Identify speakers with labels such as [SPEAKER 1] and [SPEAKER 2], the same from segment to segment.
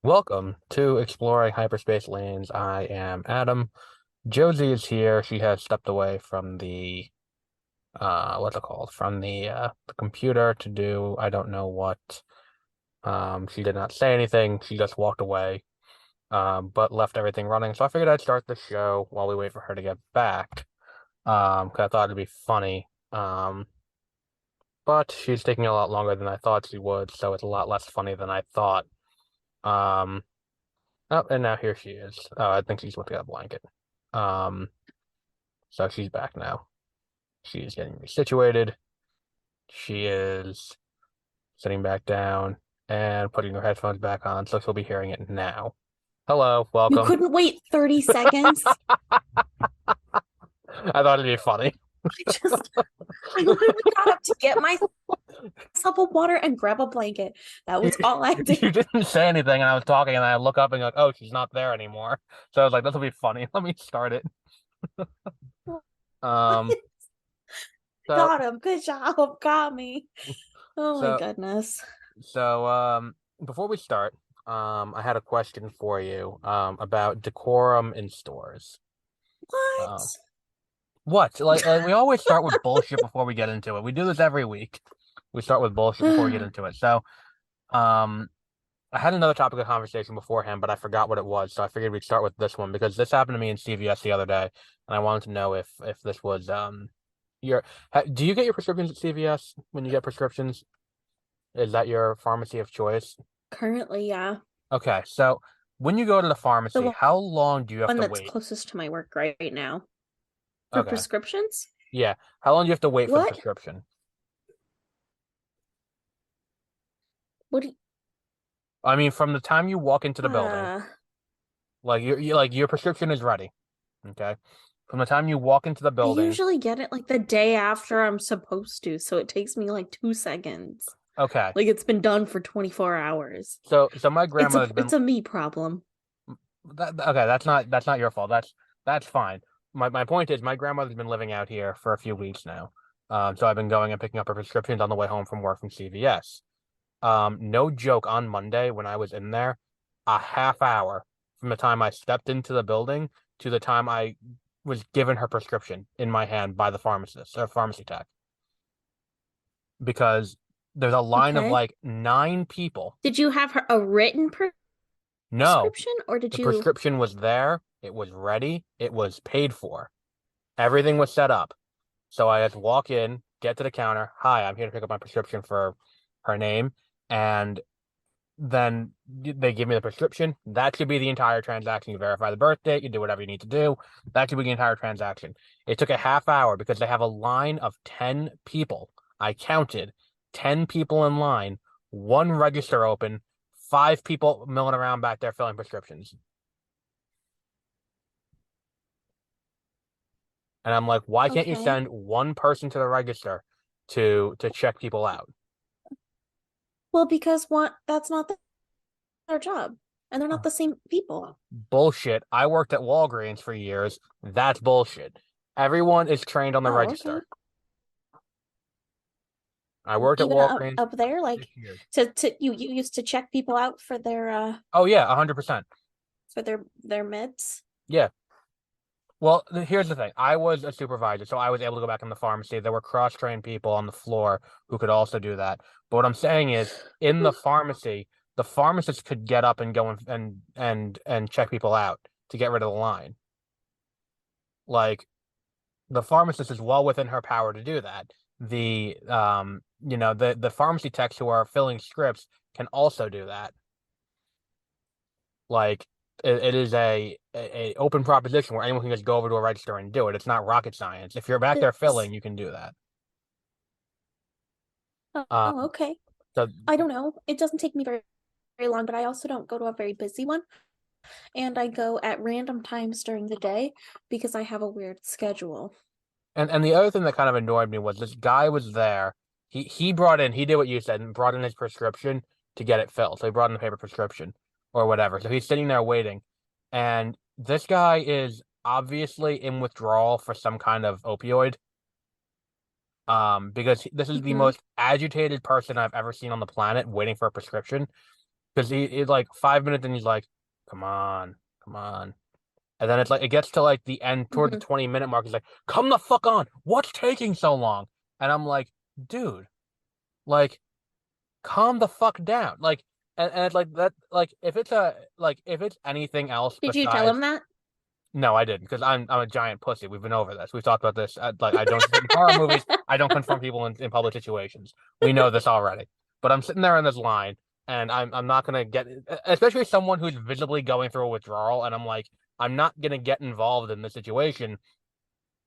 [SPEAKER 1] Welcome to Exploring Hyperspace Lanes. I am Adam. Josie is here. She has stepped away from the what's it called? From the computer to do I don't know what. She did not say anything. She just walked away. But left everything running. So I figured I'd start the show while we wait for her to get back. 'Cause I thought it'd be funny. But she's taking a lot longer than I thought she would, so it's a lot less funny than I thought. Um Oh, and now here she is. Oh, I think she's looking at a blanket. Um, so she's back now. She's getting situated. She is sitting back down and putting her headphones back on, so she'll be hearing it now. Hello,
[SPEAKER 2] You
[SPEAKER 1] welcome.
[SPEAKER 2] couldn't wait 30 seconds.
[SPEAKER 1] I thought it'd be funny.
[SPEAKER 2] I just, I literally got up to get myself a water and grab a blanket. That
[SPEAKER 1] You,
[SPEAKER 2] was all I did.
[SPEAKER 1] you didn't say anything, and I was talking, and I look up and like, oh, she's not there anymore. So I was like, this will be funny. Let me start it. Um, so
[SPEAKER 2] Got him. Good job. Got me. Oh my
[SPEAKER 1] so
[SPEAKER 2] goodness.
[SPEAKER 1] So, before we start, I had a question for you, about decorum in stores. Um,
[SPEAKER 2] What?
[SPEAKER 1] what? Like we always start with bullshit before we get into it. We do this every week. We start with bullshit before we get into it. So, um, I had another topic of conversation beforehand, but I forgot what it was. So I figured we'd start with this one because this happened to me in CVS the other day, and I wanted to know if this was your do you get your prescriptions at CVS when you get prescriptions? Is that your pharmacy of choice?
[SPEAKER 2] Currently, yeah.
[SPEAKER 1] Okay, so when you go to the pharmacy,
[SPEAKER 2] The
[SPEAKER 1] how long do you have
[SPEAKER 2] one
[SPEAKER 1] to
[SPEAKER 2] that's
[SPEAKER 1] wait?
[SPEAKER 2] closest to my work right now. For
[SPEAKER 1] Okay,
[SPEAKER 2] prescriptions?
[SPEAKER 1] yeah. How long do you have to wait for the
[SPEAKER 2] What?
[SPEAKER 1] prescription?
[SPEAKER 2] What do you,
[SPEAKER 1] I mean, from the time you walk into the building,
[SPEAKER 2] uh,
[SPEAKER 1] like your prescription is ready. Okay, from the time you walk into the
[SPEAKER 2] I
[SPEAKER 1] building.
[SPEAKER 2] usually get it like the day after I'm supposed to, so it takes me like 2 seconds.
[SPEAKER 1] Okay,
[SPEAKER 2] Like it's been done for 24 hours.
[SPEAKER 1] so my
[SPEAKER 2] It's a
[SPEAKER 1] grandmother's been
[SPEAKER 2] it's a me problem.
[SPEAKER 1] okay. That's not your fault. That's fine. My point is, my grandmother's been living out here for a few weeks now. So I've been going and picking up her prescriptions on the way home from work from CVS. No joke, on Monday when I was in there, a half hour from the time I stepped into the building to the time I was given her prescription in my hand by the pharmacist or pharmacy tech. Because there's a line of
[SPEAKER 2] Okay.
[SPEAKER 1] like 9 people.
[SPEAKER 2] Did you have a written
[SPEAKER 1] No,
[SPEAKER 2] prescription or
[SPEAKER 1] the
[SPEAKER 2] did you?
[SPEAKER 1] prescription was there, it was ready, it was paid for. Everything was set up. So I just walk in, get to the counter. Hi, I'm here to pick up my prescription for her name. And then they give me the prescription. That should be the entire transaction. You verify the birth date, you do whatever you need to do. That should be the entire transaction. It took a half hour because they have a line of 10 people. I counted 10 people in line, one register open, 5 people milling around back there filling prescriptions. And I'm like, why can't you
[SPEAKER 2] Okay.
[SPEAKER 1] send one person to the register to check people out?
[SPEAKER 2] Well, because what that's not their job, and they're not the same people.
[SPEAKER 1] Bullshit. I worked at Walgreens for years. That's bullshit. Everyone is trained on the
[SPEAKER 2] Oh, okay.
[SPEAKER 1] register. I worked at
[SPEAKER 2] Even
[SPEAKER 1] Walgreens
[SPEAKER 2] up there,
[SPEAKER 1] for
[SPEAKER 2] like
[SPEAKER 1] 6 years.
[SPEAKER 2] to you used to check people out
[SPEAKER 1] Oh yeah, 100%.
[SPEAKER 2] for their meds.
[SPEAKER 1] Yeah. Well, here's the thing. I was a supervisor, so I was able to go back in the pharmacy. There were cross-trained people on the floor who could also do that. But what I'm saying is, in the pharmacy, the pharmacist could get up and go and check people out to get rid of the line. Like, the pharmacist is well within her power to do that. The pharmacy techs who are filling scripts can also do that. Like, it is a open proposition where anyone can just go over to a register and do it. It's not rocket science. If you're back there
[SPEAKER 2] This.
[SPEAKER 1] filling, you can do that.
[SPEAKER 2] Oh, okay.
[SPEAKER 1] So
[SPEAKER 2] I don't know. It doesn't take me very long, but I also don't go to a very busy one. And I go at random times during the day because I have a weird schedule.
[SPEAKER 1] and the other thing that kind of annoyed me was this guy was there. He did what you said and brought in his prescription to get it filled. So he brought in the paper prescription or whatever. So he's sitting there waiting, and this guy is obviously in withdrawal for some kind of opioid. Because this is the
[SPEAKER 2] Hmm.
[SPEAKER 1] most agitated person I've ever seen on the planet waiting for a prescription. because he like 5 minutes and he's like, come on, come on. And then it's like it gets to like the end toward the
[SPEAKER 2] Mhm.
[SPEAKER 1] 20-minute mark. He's like, come the fuck on. What's taking so long? And I'm like, dude, like, calm the fuck down. Like, and it's like that, like if it's anything else
[SPEAKER 2] Did you tell him
[SPEAKER 1] besides
[SPEAKER 2] that?
[SPEAKER 1] no, I didn't because I'm a giant pussy. We've been over this. We've talked about this. Like I don't in horror movies. I don't confront people in public situations. We know this already. But I'm sitting there in this line, and I'm not gonna get, especially someone who's visibly going through a withdrawal, and I'm like, I'm not gonna get involved in this situation.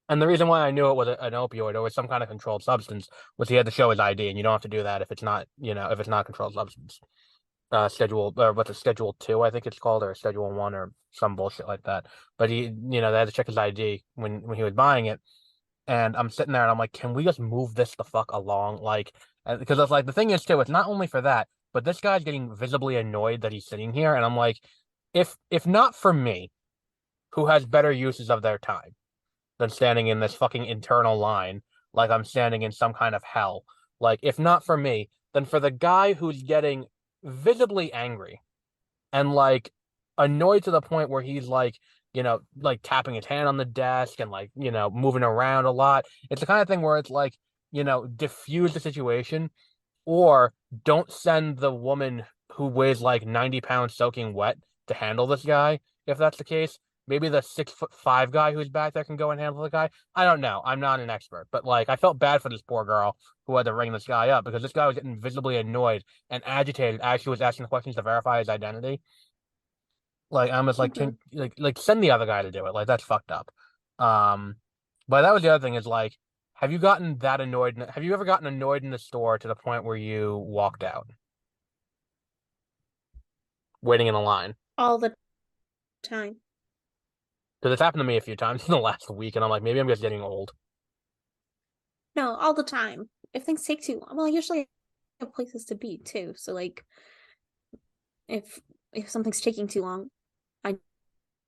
[SPEAKER 1] And the reason why I knew it was an opioid or was some kind of controlled substance was he had to show his ID, and you don't have to do that if it's not, if it's not a controlled substance. Schedule or what's a Schedule 2, I think it's called, or Schedule 1 or some bullshit like that. But they had to check his ID when he was buying it. And I'm sitting there and I'm like, can we just move this the fuck along? Like, because it's like the thing is too, it's not only for that, but this guy's getting visibly annoyed that he's sitting here, and I'm like, if not for me, who has better uses of their time than standing in this fucking internal line, like I'm standing in some kind of hell. Like, if not for me, then for the guy who's getting visibly angry and like annoyed to the point where he's like, like tapping his hand on the desk and like, moving around a lot. It's the kind of thing where it's like, diffuse the situation or don't send the woman who weighs like 90 pounds soaking wet to handle this guy. If that's the case, maybe the 6'5" guy who's back there can go and handle the guy. I don't know. I'm not an expert, but like I felt bad for this poor girl who had to ring this guy up because this guy was getting visibly annoyed and agitated as she was asking questions to verify his identity. Like I'm just like,
[SPEAKER 2] Hmm.
[SPEAKER 1] can like send the other guy to do it. Like that's fucked up. Um, but that was the other thing is like, have you gotten that annoyed? Have you ever gotten annoyed in the store to the point where you walked out, waiting in a line?
[SPEAKER 2] All the time.
[SPEAKER 1] Because it's happened to me a few times in the last week, and I'm like, maybe I'm just getting old.
[SPEAKER 2] No, all the time. If things take too long, well, I usually have places to be too. So like if something's taking too long, I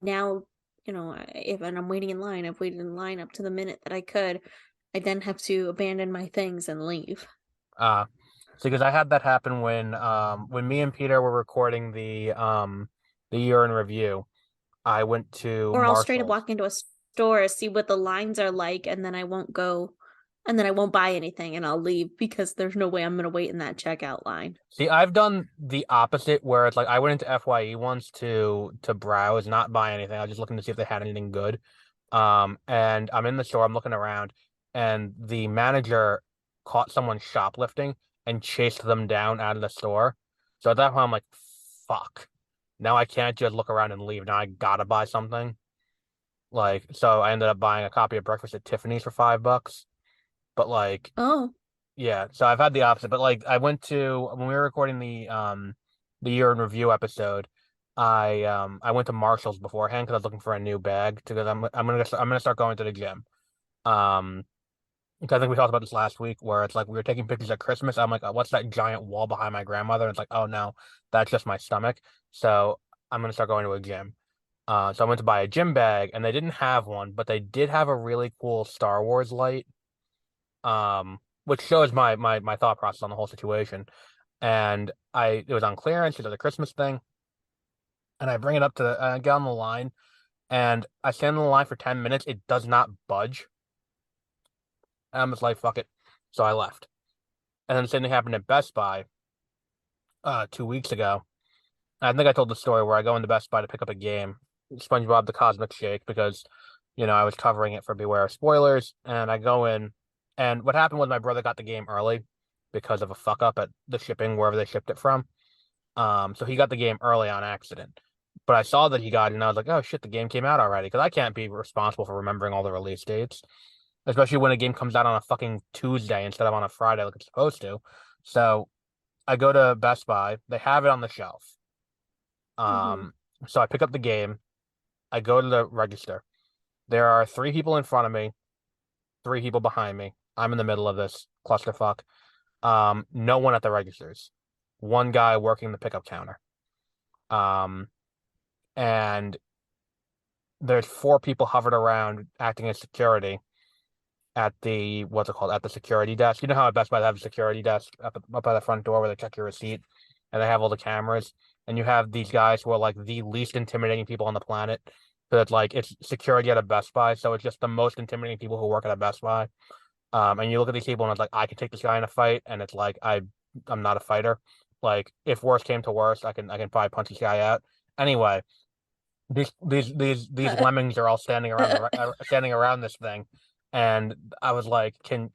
[SPEAKER 2] now, if and I'm waiting in line, I've waited in line up to the minute that I could. I then have to abandon my things and leave.
[SPEAKER 1] Uh, so because I had that happen when me and Peter were recording the year in review, I went to
[SPEAKER 2] Or I'll straight up
[SPEAKER 1] Marshall's.
[SPEAKER 2] walk into a store, see what the lines are like, and then I won't go, and then I won't buy anything and I'll leave because there's no way I'm going to wait in that checkout line.
[SPEAKER 1] See, I've done the opposite where it's like I went into FYE once to browse, not buy anything. I was just looking to see if they had anything good. And I'm in the store, I'm looking around, and the manager caught someone shoplifting and chased them down out of the store. So at that point, I'm like, fuck. Now I can't just look around and leave. Now I gotta buy something. Like, so I ended up buying a copy of Breakfast at Tiffany's for $5. But like,
[SPEAKER 2] Oh.
[SPEAKER 1] yeah, so I've had the opposite, but like I went to when we were recording the year in review episode, I went to Marshall's beforehand because I was looking for a new bag because I'm gonna start going to the gym. Um, because I think we talked about this last week where it's like we were taking pictures at Christmas. I'm like, what's that giant wall behind my grandmother? And it's like, oh no, that's just my stomach. So I'm gonna start going to a gym. So I went to buy a gym bag and they didn't have one, but they did have a really cool Star Wars light which shows my thought process on the whole situation. And it was on clearance because of the Christmas thing, and I bring it up to I get on the line, and I stand in the line for 10 minutes. It does not budge, and I'm just like fuck it, so I left. And then the same thing happened at Best Buy 2 weeks ago. I think I told the story where I go into Best Buy to pick up a game, SpongeBob the Cosmic Shake, because I was covering it for Beware of Spoilers, and I go in, and what happened was my brother got the game early because of a fuck up at the shipping wherever they shipped it from. So he got the game early on accident. But I saw that he got it, and I was like, oh shit, the game came out already, because I can't be responsible for remembering all the release dates, especially when a game comes out on a fucking Tuesday instead of on a Friday like it's supposed to. So I go to Best Buy, they have it on the shelf.
[SPEAKER 2] Hmm.
[SPEAKER 1] Um, so I pick up the game. I go to the register. There are three people in front of me, three people behind me. I'm in the middle of this clusterfuck. No one at the registers. One guy working the pickup counter. Um, and there's four people hovered around acting as security at the what's it called at the security desk. You know how at Best Buy they have a security desk up by the front door where they check your receipt and they have all the cameras. and you have these guys who are like the least intimidating people on the planet. So it's like it's security at a Best Buy, so it's just the most intimidating people who work at a Best Buy. And you look at these people and it's like I can take this guy in a fight, and it's like I'm not a fighter. Like if worse came to worse, I can probably punch this guy out. Anyway, these
[SPEAKER 2] Uh,
[SPEAKER 1] lemmings are all standing around this thing, and I was like, can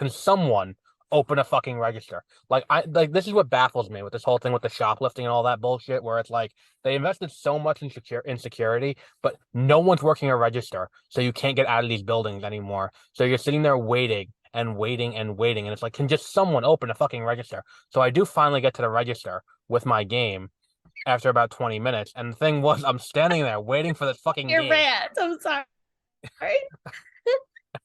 [SPEAKER 1] someone open a fucking register? Like this is what baffles me with this whole thing with the shoplifting and all that bullshit, where it's like they invested so much in security, but no one's working a register, so you can't get out of these buildings anymore. So you're sitting there waiting and waiting and waiting, and it's like, can just someone open a fucking register? So I do finally get to the register with my game after about 20 minutes. And the thing was, I'm standing there waiting for this fucking
[SPEAKER 2] You're
[SPEAKER 1] game.
[SPEAKER 2] rats. I'm sorry.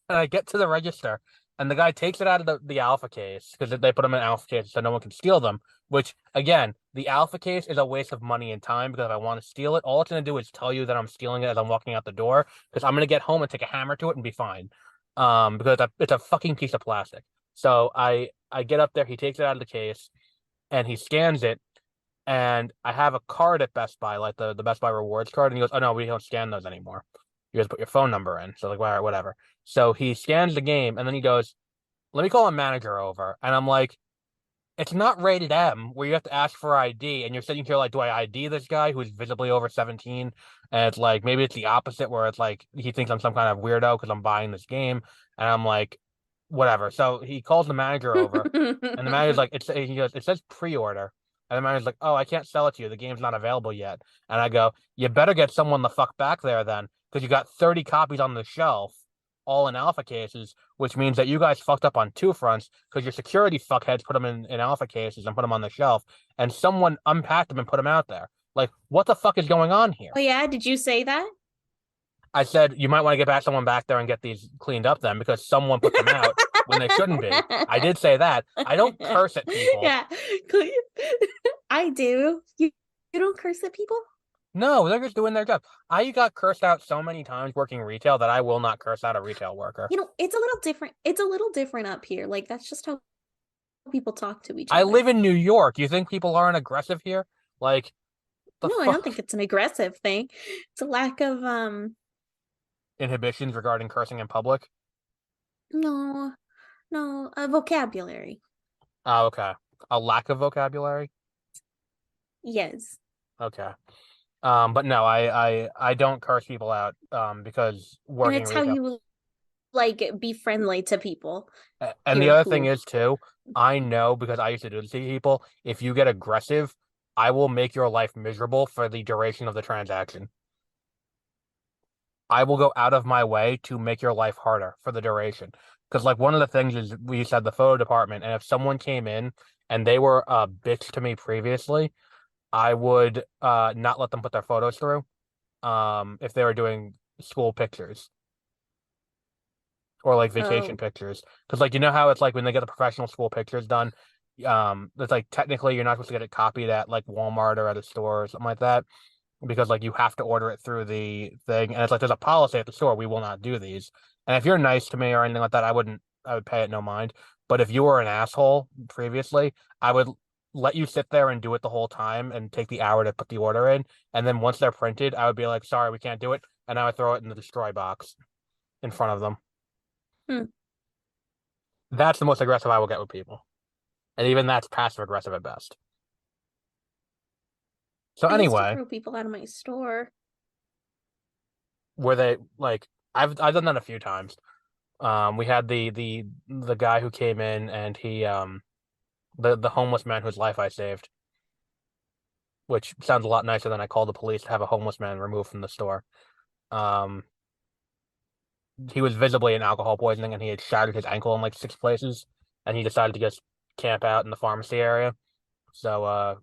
[SPEAKER 1] And I get to the register, and the guy takes it out of the alpha case because they put them in alpha case so no one can steal them. Which, again, the alpha case is a waste of money and time because if I want to steal it, all it's going to do is tell you that I'm stealing it as I'm walking out the door because I'm going to get home and take a hammer to it and be fine. Because it's a fucking piece of plastic. So I get up there, he takes it out of the case, and he scans it, and I have a card at Best Buy, like the Best Buy rewards card, and he goes, "Oh no, we don't scan those anymore. You guys put your phone number in." So like, all right, whatever. So he scans the game, and then he goes, "Let me call a manager over." And I'm like, "It's not rated M, where you have to ask for ID." And you're sitting here like, "Do I ID this guy who's visibly over 17?" And it's like maybe it's the opposite, where it's like he thinks I'm some kind of weirdo because I'm buying this game, and I'm like, whatever. So he calls the manager over, and the manager's like, he goes, "It says pre-order." And the manager's like, "Oh, I can't sell it to you. The game's not available yet." And I go, "You better get someone the fuck back there then, because you got 30 copies on the shelf, all in alpha cases, which means that you guys fucked up on two fronts because your security fuckheads put them in alpha cases and put them on the shelf, and someone unpacked them and put them out there. Like, what the fuck is going on here?"
[SPEAKER 2] Oh yeah, did you say that?
[SPEAKER 1] I said, "You might want to get someone back there and get these cleaned up then, because someone put them out when they shouldn't be." I did say that. I don't curse at people.
[SPEAKER 2] Yeah, I do. You don't curse at people?
[SPEAKER 1] No, they're just doing their job. I got cursed out so many times working retail that I will not curse out a retail worker.
[SPEAKER 2] It's a little different. It's a little different up here. Like that's just how people talk to each
[SPEAKER 1] I
[SPEAKER 2] other.
[SPEAKER 1] live in New York. You think people aren't aggressive here? Like, the
[SPEAKER 2] No, I don't think
[SPEAKER 1] fuck?
[SPEAKER 2] it's an aggressive thing. It's a lack of
[SPEAKER 1] Inhibitions regarding cursing in public?
[SPEAKER 2] no, no, vocabulary.
[SPEAKER 1] Oh, okay. A lack of vocabulary?
[SPEAKER 2] Yes.
[SPEAKER 1] Okay. But no, I don't curse people out because
[SPEAKER 2] And
[SPEAKER 1] working
[SPEAKER 2] it's how
[SPEAKER 1] retail.
[SPEAKER 2] you like be friendly to people
[SPEAKER 1] And the
[SPEAKER 2] here
[SPEAKER 1] other thing
[SPEAKER 2] who
[SPEAKER 1] is too, I know because I used to do this to people, if you get aggressive, I will make your life miserable for the duration of the transaction. I will go out of my way to make your life harder for the duration. Because like one of the things is we used to have the photo department, and if someone came in and they were a bitch to me previously, I would not let them put their photos through if they were doing school pictures or like vacation
[SPEAKER 2] oh
[SPEAKER 1] pictures. Because like you know how it's like when they get the professional school pictures done, it's like technically you're not supposed to get it copied at like Walmart or at a store or something like that because like you have to order it through the thing, and it's like there's a policy at the store, we will not do these. And if you're nice to me or anything like that, I would pay it no mind. But if you were an asshole previously, I would let you sit there and do it the whole time and take the hour to put the order in, and then once they're printed, I would be like, "Sorry, we can't do it," and I would throw it in the destroy box in front of them.
[SPEAKER 2] hmm.
[SPEAKER 1] That's the most aggressive I will get with people, and even that's passive aggressive at best. So
[SPEAKER 2] I used to
[SPEAKER 1] anyway,
[SPEAKER 2] throw people out of my store.
[SPEAKER 1] were they like I've done that a few times. We had the guy who came in, and he the homeless man whose life I saved, which sounds a lot nicer than I called the police to have a homeless man removed from the store. Um, he was visibly in alcohol poisoning, and he had shattered his ankle in like six places, and he decided to just camp out in the pharmacy area. So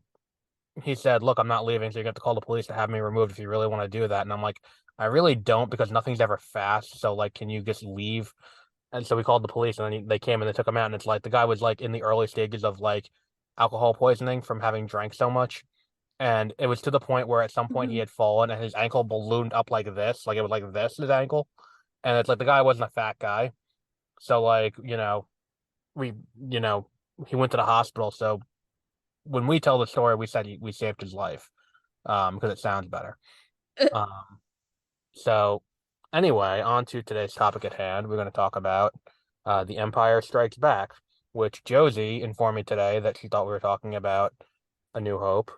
[SPEAKER 1] he said, "Look, I'm not leaving, so you have to call the police to have me removed if you really want to do that." And I'm like, "I really don't because nothing's ever fast. So like, can you just leave?" And so we called the police, and then they came and they took him out. And it's like the guy was like in the early stages of like alcohol poisoning from having drank so much, and it was to the point where at some point he
[SPEAKER 2] Mhm.
[SPEAKER 1] had fallen and his ankle ballooned up like this, like it was like this his ankle, and it's like the guy wasn't a fat guy, so like we you know he went to the hospital. So when we tell the story, we said we saved his life, because it sounds better. Um, so anyway, on to today's topic at hand. We're going to talk about The Empire Strikes Back, which Josie informed me today that she thought we were talking about A New Hope,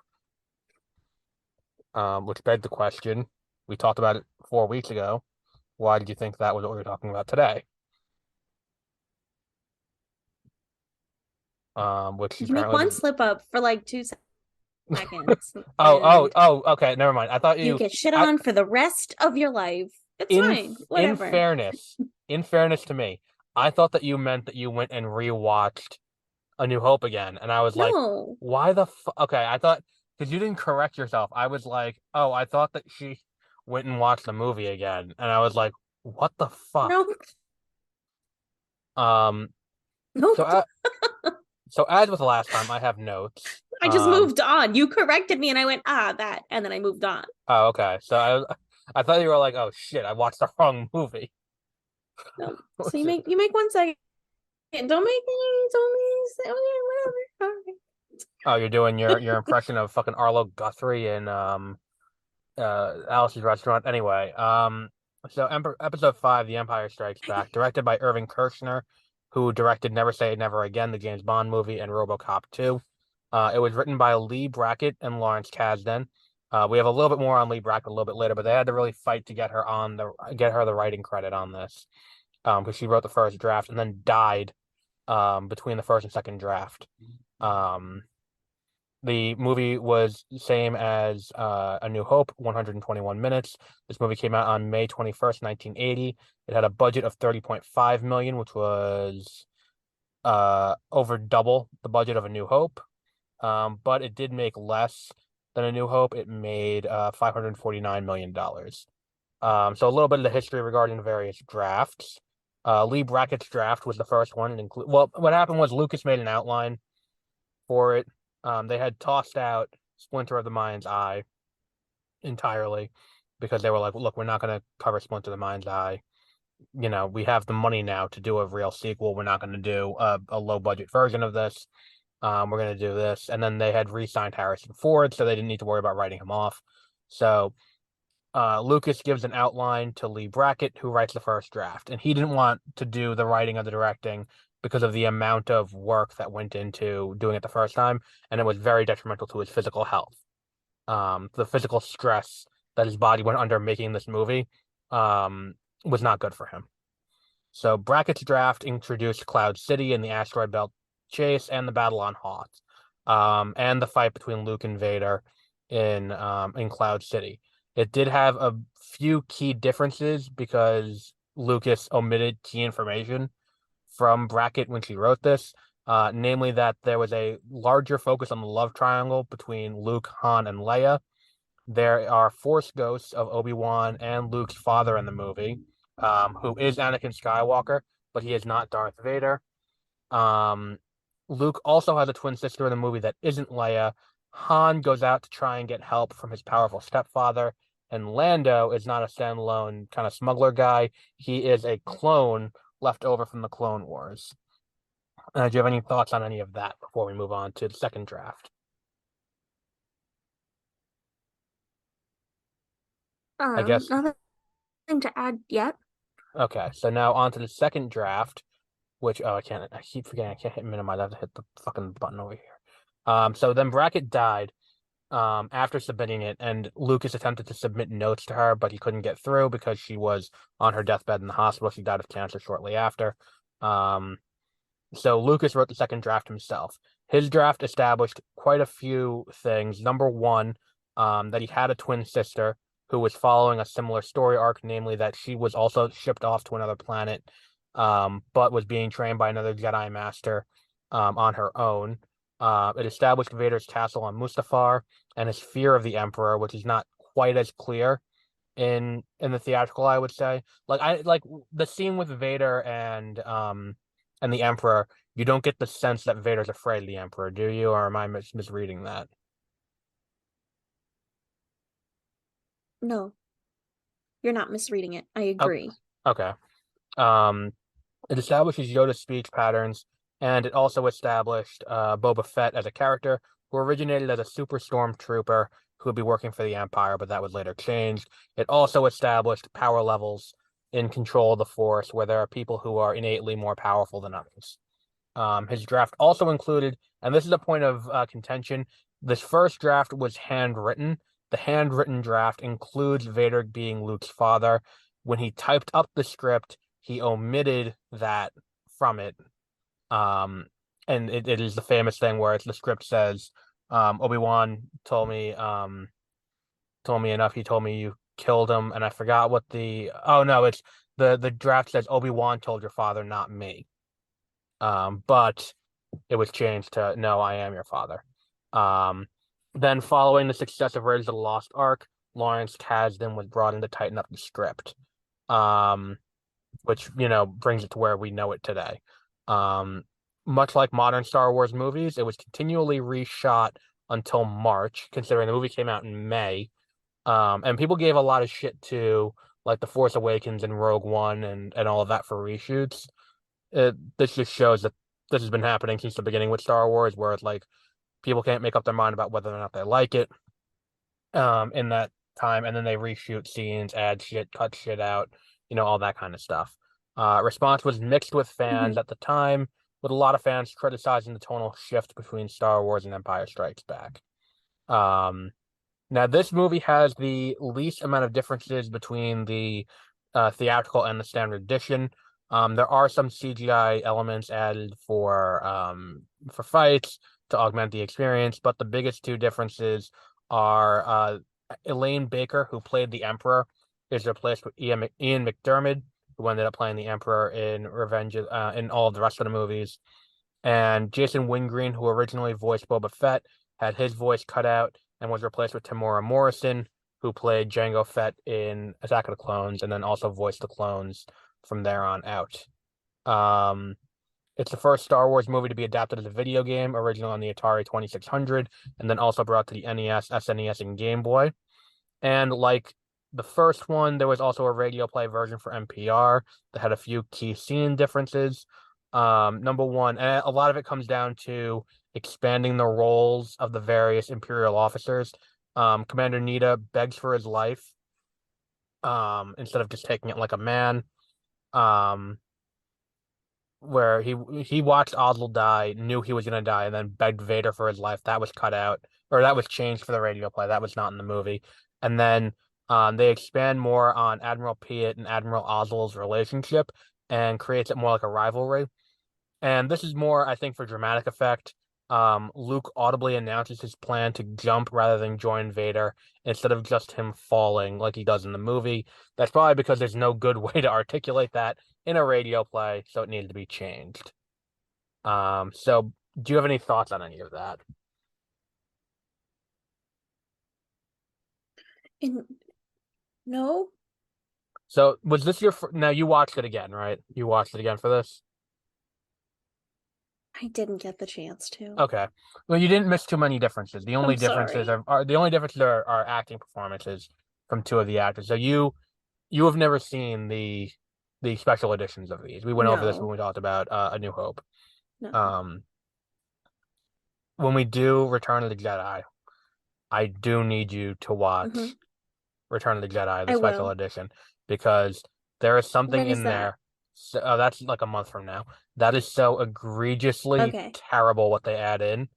[SPEAKER 1] which begged the question. We talked about it 4 weeks ago. Why did you think that was what we were talking about today? Which
[SPEAKER 2] You make
[SPEAKER 1] apparently
[SPEAKER 2] one
[SPEAKER 1] was.
[SPEAKER 2] slip up for like 2 seconds,
[SPEAKER 1] Oh, oh,
[SPEAKER 2] and
[SPEAKER 1] oh, okay, never mind. I thought
[SPEAKER 2] you
[SPEAKER 1] you.
[SPEAKER 2] get shit
[SPEAKER 1] I
[SPEAKER 2] on for the rest of your life. It's
[SPEAKER 1] in
[SPEAKER 2] fine,
[SPEAKER 1] in
[SPEAKER 2] whatever.
[SPEAKER 1] fairness, in fairness to me, I thought that you meant that you went and rewatched A New Hope again, and I was like,
[SPEAKER 2] No,
[SPEAKER 1] why the fuck? Okay, I thought because you didn't correct yourself. I was like, oh, I thought that she went and watched the movie again, and I was like, what the fuck?
[SPEAKER 2] no,
[SPEAKER 1] Um,
[SPEAKER 2] no.
[SPEAKER 1] so so as with last time, I have notes.
[SPEAKER 2] I just moved on. You corrected me, and I went, that, and then I moved on.
[SPEAKER 1] Oh, okay. So I thought you were like, oh shit, I watched the wrong movie.
[SPEAKER 2] No, so you make 1 second. Don't make me. Whatever.
[SPEAKER 1] Oh, you're doing your impression of fucking Arlo Guthrie in Alice's Restaurant. Anyway, so episode 5, The Empire Strikes Back, directed by Irving Kershner, who directed Never Say Never Again, the James Bond movie, and RoboCop 2. It was written by Lee Brackett and Lawrence Kasdan. We have a little bit more on Lee Brackett a little bit later, but they had to really fight to get her the writing credit on this, because she wrote the first draft and then died between the first and second draft. The movie was same as A New Hope, 121 minutes. This movie came out on May 21st, 1980. It had a budget of 30.5 million, which was over double the budget of A New Hope. But it did make less than A New Hope. It made $549 million. So a little bit of the history regarding the various drafts. Lee Brackett's draft was the first one. Well, what happened was Lucas made an outline for it. They had tossed out Splinter of the Mind's Eye entirely because they were like, look, we're not going to cover Splinter of the Mind's Eye. We have the money now to do a real sequel. We're not going to do a low budget version of this. We're going to do this. And then they had re-signed Harrison Ford, so they didn't need to worry about writing him off. So Lucas gives an outline to Lee Brackett, who writes the first draft. And he didn't want to do the writing or the directing because of the amount of work that went into doing it the first time. And it was very detrimental to his physical health. The physical stress that his body went under making this movie was not good for him. So Brackett's draft introduced Cloud City and the asteroid belt chase and the battle on Hoth, and the fight between Luke and Vader in Cloud City. It did have a few key differences because Lucas omitted key information from Brackett when she wrote this, namely that there was a larger focus on the love triangle between Luke, Han, and Leia. There are Force ghosts of Obi-Wan and Luke's father in the movie, who is Anakin Skywalker, but he is not Darth Vader. Um, Luke also has a twin sister in the movie that isn't Leia. Han goes out to try and get help from his powerful stepfather, and Lando is not a standalone kind of smuggler guy. He is a clone left over from the Clone Wars. Do you have any thoughts on any of that before we move on to the second draft? I guess.
[SPEAKER 2] Nothing to add yet.
[SPEAKER 1] Okay, so now on to the second draft, which I keep forgetting I can't hit minimize. I have to hit the fucking button over here. So then Brackett died after submitting it, and Lucas attempted to submit notes to her, but he couldn't get through because she was on her deathbed in the hospital. She died of cancer shortly after. So Lucas wrote the second draft himself. His draft established quite a few things. Number one, that he had a twin sister who was following a similar story arc, namely that she was also shipped off to another planet, but was being trained by another Jedi Master on her own. It established Vader's castle on Mustafar and his fear of the Emperor, which is not quite as clear in the theatrical, I would say. Like the scene with Vader and the Emperor, you don't get the sense that Vader's afraid of the Emperor, do you? Or am I misreading that?
[SPEAKER 2] No, you're not misreading it. I
[SPEAKER 1] Oh,
[SPEAKER 2] agree.
[SPEAKER 1] okay. Um, it establishes Yoda's speech patterns, and it also established Boba Fett as a character who originated as a super stormtrooper who would be working for the Empire, but that was later changed. It also established power levels in control of the Force, where there are people who are innately more powerful than others. His draft also included, and this is a point of contention, this first draft was handwritten. The handwritten draft includes Vader being Luke's father. When he typed up the script, he omitted that from it. Um, and it is the famous thing where it's the script says, Obi-Wan told me enough. He told me you killed him, and I forgot what the oh no, it's the draft says Obi-Wan told your father, not me. But it was changed to no, I am your father. Um, then following the success of Raiders of the Lost Ark, Lawrence Kasdan was brought in to tighten up the script. Um, which, brings it to where we know it today. Um, Much like modern Star Wars movies, it was continually reshot until March, considering the movie came out in May. And people gave a lot of shit to like The Force Awakens and Rogue One and all of that for reshoots. This just shows that this has been happening since the beginning with Star Wars, where it's like people can't make up their mind about whether or not they like it in that time, and then they reshoot scenes, add shit, cut shit out, all that kind of stuff. Response was mixed with fans
[SPEAKER 2] Hmm.
[SPEAKER 1] at the time, with a lot of fans criticizing the tonal shift between Star Wars and Empire Strikes Back. Um, Now, this movie has the least amount of differences between the theatrical and the standard edition. There are some CGI elements added for fights to augment the experience, but the biggest two differences are Elaine Baker, who played the Emperor, is replaced with Ian McDiarmid, who ended up playing the Emperor in in all of the rest of the movies. And Jason Wingreen, who originally voiced Boba Fett, had his voice cut out and was replaced with Tamora Morrison, who played Jango Fett in Attack of the Clones, and then also voiced the clones from there on out. Um, it's the first Star Wars movie to be adapted as a video game, originally on the Atari 2600, and then also brought to the NES, SNES, and Game Boy. And like the first one, there was also a radio play version for NPR that had a few key scene differences. Number one, and a lot of it comes down to expanding the roles of the various Imperial officers. Commander Nita begs for his life, instead of just taking it like a man. Um, where he watched Oswald die, knew he was gonna die, and then begged Vader for his life. That was cut out, or that was changed for the radio play. That was not in the movie. And then they expand more on Admiral Piet and Admiral Oswald's relationship and creates it more like a rivalry. And this is more, I think, for dramatic effect. Luke audibly announces his plan to jump rather than join Vader instead of just him falling like he does in the movie. That's probably because there's no good way to articulate that in a radio play, so it needed to be changed. So do you have any thoughts on any of that?
[SPEAKER 2] And no,
[SPEAKER 1] So was this your now you watched it again, right? You watched it again for this?
[SPEAKER 2] I didn't get the chance to.
[SPEAKER 1] Okay. Well, you didn't miss too many differences. The only
[SPEAKER 2] I'm
[SPEAKER 1] differences
[SPEAKER 2] sorry.
[SPEAKER 1] are the only differences are acting performances from two of the actors. So you have never seen the special editions of these. We went over this when
[SPEAKER 2] No,
[SPEAKER 1] we talked about A New Hope.
[SPEAKER 2] no.
[SPEAKER 1] Um, when we do Return of the Jedi, I do need you to
[SPEAKER 2] Hmm.
[SPEAKER 1] watch Return of the Jedi, the
[SPEAKER 2] I
[SPEAKER 1] special
[SPEAKER 2] will.
[SPEAKER 1] edition, because there is something
[SPEAKER 2] When is
[SPEAKER 1] in
[SPEAKER 2] that?
[SPEAKER 1] there. So, that's like a month from now. That is so egregiously
[SPEAKER 2] Okay.
[SPEAKER 1] terrible what they add in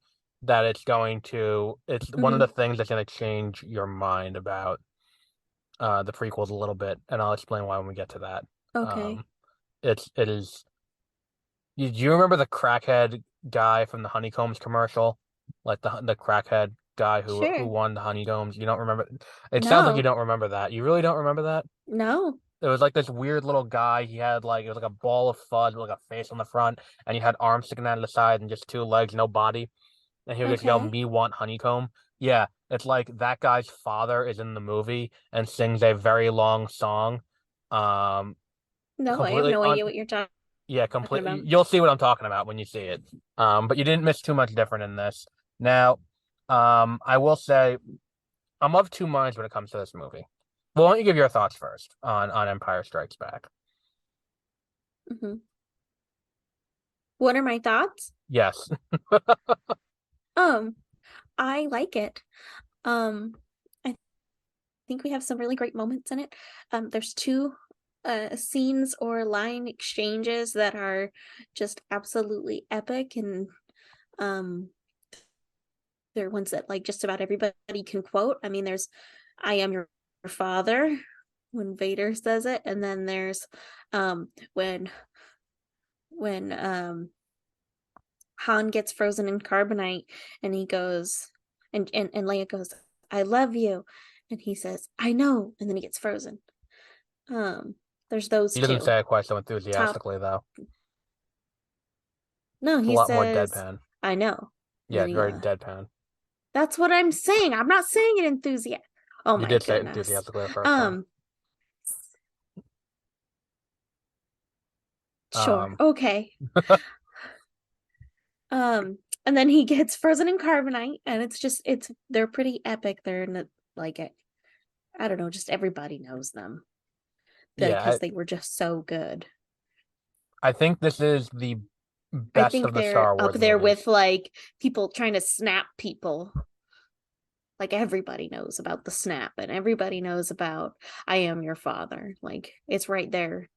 [SPEAKER 1] that it's one of the
[SPEAKER 2] Hmm.
[SPEAKER 1] things that's going to change your mind about the prequels a little bit, and I'll explain why when we get to that.
[SPEAKER 2] Okay.
[SPEAKER 1] Um, it is. Do you remember the crackhead guy from the Honeycombs commercial? Like the crackhead guy who
[SPEAKER 2] Sure.
[SPEAKER 1] won the Honeycombs? You don't remember? It sounds like you
[SPEAKER 2] No.
[SPEAKER 1] don't remember that. You really don't remember that?
[SPEAKER 2] No.
[SPEAKER 1] It was like this weird little guy. He had like it was like a ball of fuzz with like a face on the front, and he had arms sticking out of the side and just two legs, no body. And he would just yell,
[SPEAKER 2] Okay.
[SPEAKER 1] "Me want honeycomb." Yeah, it's like that guy's father is in the movie and sings a very long song. Um,
[SPEAKER 2] No, I have
[SPEAKER 1] completely
[SPEAKER 2] no
[SPEAKER 1] on
[SPEAKER 2] idea what you're talking
[SPEAKER 1] Yeah, complete.
[SPEAKER 2] about.
[SPEAKER 1] You'll see what I'm talking about when you see it. But you didn't miss too much different in this. Now, I will say I'm of two minds when it comes to this movie. Well, why don't you give your thoughts first on Empire Strikes Back?
[SPEAKER 2] Hmm. What are my thoughts?
[SPEAKER 1] Yes.
[SPEAKER 2] Um, I like it. Um, I think we have some really great moments in it. There's two scenes or line exchanges that are just absolutely epic, and um they're ones that like just about everybody can quote. I mean, there's "I am your father" when Vader says it, and then there's when Han gets frozen in carbonite and he goes and Leia goes, "I love you." And he says, "I know." And then he gets frozen. Um, there's those
[SPEAKER 1] He doesn't
[SPEAKER 2] two.
[SPEAKER 1] say it quite so
[SPEAKER 2] Top.
[SPEAKER 1] enthusiastically though.
[SPEAKER 2] No,
[SPEAKER 1] It's a
[SPEAKER 2] he
[SPEAKER 1] lot more
[SPEAKER 2] says,
[SPEAKER 1] deadpan.
[SPEAKER 2] "I know." And
[SPEAKER 1] Yeah,
[SPEAKER 2] then
[SPEAKER 1] it's
[SPEAKER 2] he
[SPEAKER 1] very deadpan.
[SPEAKER 2] that's what I'm saying. I'm not saying it enthusiastic. Oh
[SPEAKER 1] You
[SPEAKER 2] my
[SPEAKER 1] did say it
[SPEAKER 2] goodness.
[SPEAKER 1] enthusiastically the first time.
[SPEAKER 2] Um, sure.
[SPEAKER 1] Um,
[SPEAKER 2] Okay. And then he gets frozen in carbonite, and it's they're pretty epic. They're in the, like it. I don't know, just everybody knows them
[SPEAKER 1] yeah,
[SPEAKER 2] because they were just so good.
[SPEAKER 1] I think this is the
[SPEAKER 2] I
[SPEAKER 1] best
[SPEAKER 2] think
[SPEAKER 1] of the
[SPEAKER 2] they're
[SPEAKER 1] Star
[SPEAKER 2] up
[SPEAKER 1] Wars
[SPEAKER 2] there
[SPEAKER 1] movies.
[SPEAKER 2] with like people trying to snap people. Like everybody knows about the snap, and everybody knows about "I am your father." Like it's right there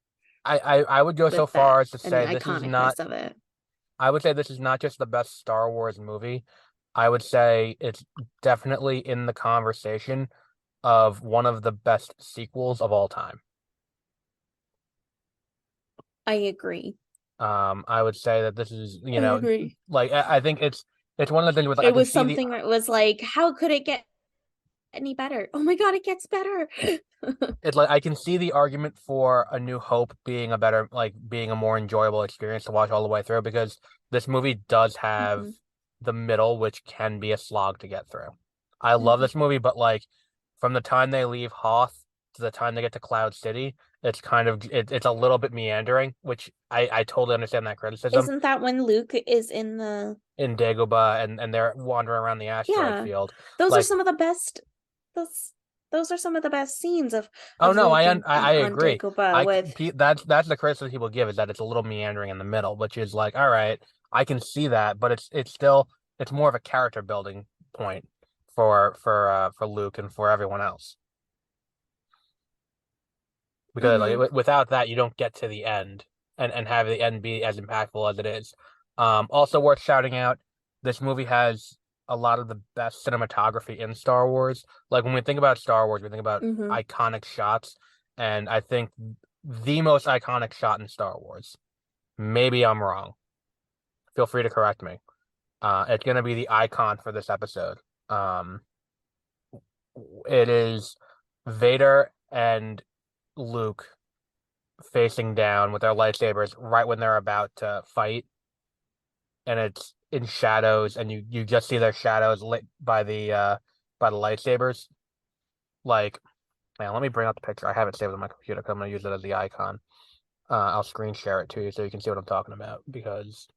[SPEAKER 1] I would go so
[SPEAKER 2] with that
[SPEAKER 1] far as to
[SPEAKER 2] and the
[SPEAKER 1] say this is not
[SPEAKER 2] iconicness of it.
[SPEAKER 1] I would say this is not just the best Star Wars movie. I would say it's definitely in the conversation of one of the best sequels of all time.
[SPEAKER 2] I agree.
[SPEAKER 1] I would say that this is,
[SPEAKER 2] I agree.
[SPEAKER 1] like I think it's one of the things where I
[SPEAKER 2] It
[SPEAKER 1] can
[SPEAKER 2] was
[SPEAKER 1] see the
[SPEAKER 2] something that was like, how could it get any better? Oh my god, it gets better.
[SPEAKER 1] it's like I can see the argument for A New Hope being a better, like being a more enjoyable experience to watch all the way through because this movie does have
[SPEAKER 2] Hmm.
[SPEAKER 1] the middle, which can be a slog to get through. I love
[SPEAKER 2] Hmm.
[SPEAKER 1] this movie, but like from the time they leave Hoth to the time they get to Cloud City, it's a little bit meandering, which I totally understand that criticism
[SPEAKER 2] Isn't that when Luke is in the
[SPEAKER 1] in Dagobah and they're wandering around the asteroid
[SPEAKER 2] yeah.
[SPEAKER 1] field.
[SPEAKER 2] Those are
[SPEAKER 1] Like,
[SPEAKER 2] some of the best those those are some of the best scenes
[SPEAKER 1] oh
[SPEAKER 2] of
[SPEAKER 1] no,
[SPEAKER 2] Luke in
[SPEAKER 1] I
[SPEAKER 2] on
[SPEAKER 1] agree.
[SPEAKER 2] Dagobah with
[SPEAKER 1] That's the criticism people give is that it's a little meandering in the middle, which is like, all right, I can see that, but it's still it's more of a character building point for Luke and for everyone else because like
[SPEAKER 2] hmm
[SPEAKER 1] without that you don't get to the end and have the end be as impactful as it is. Also worth shouting out, this movie has a lot of the best cinematography in Star Wars. Like when we think about Star Wars, we think about
[SPEAKER 2] hmm
[SPEAKER 1] iconic shots, and I think the most iconic shot in Star Wars. Maybe I'm wrong. Feel free to correct me. It's gonna be the icon for this episode. Um, it is Vader and Luke facing down with their lightsabers right when they're about to fight, and it's in shadows, and you just see their shadows lit by the lightsabers. Like, man, let me bring up the picture. I have it saved on my computer because I'm gonna use it as the icon. I'll screen share it to you so you can see what I'm talking about because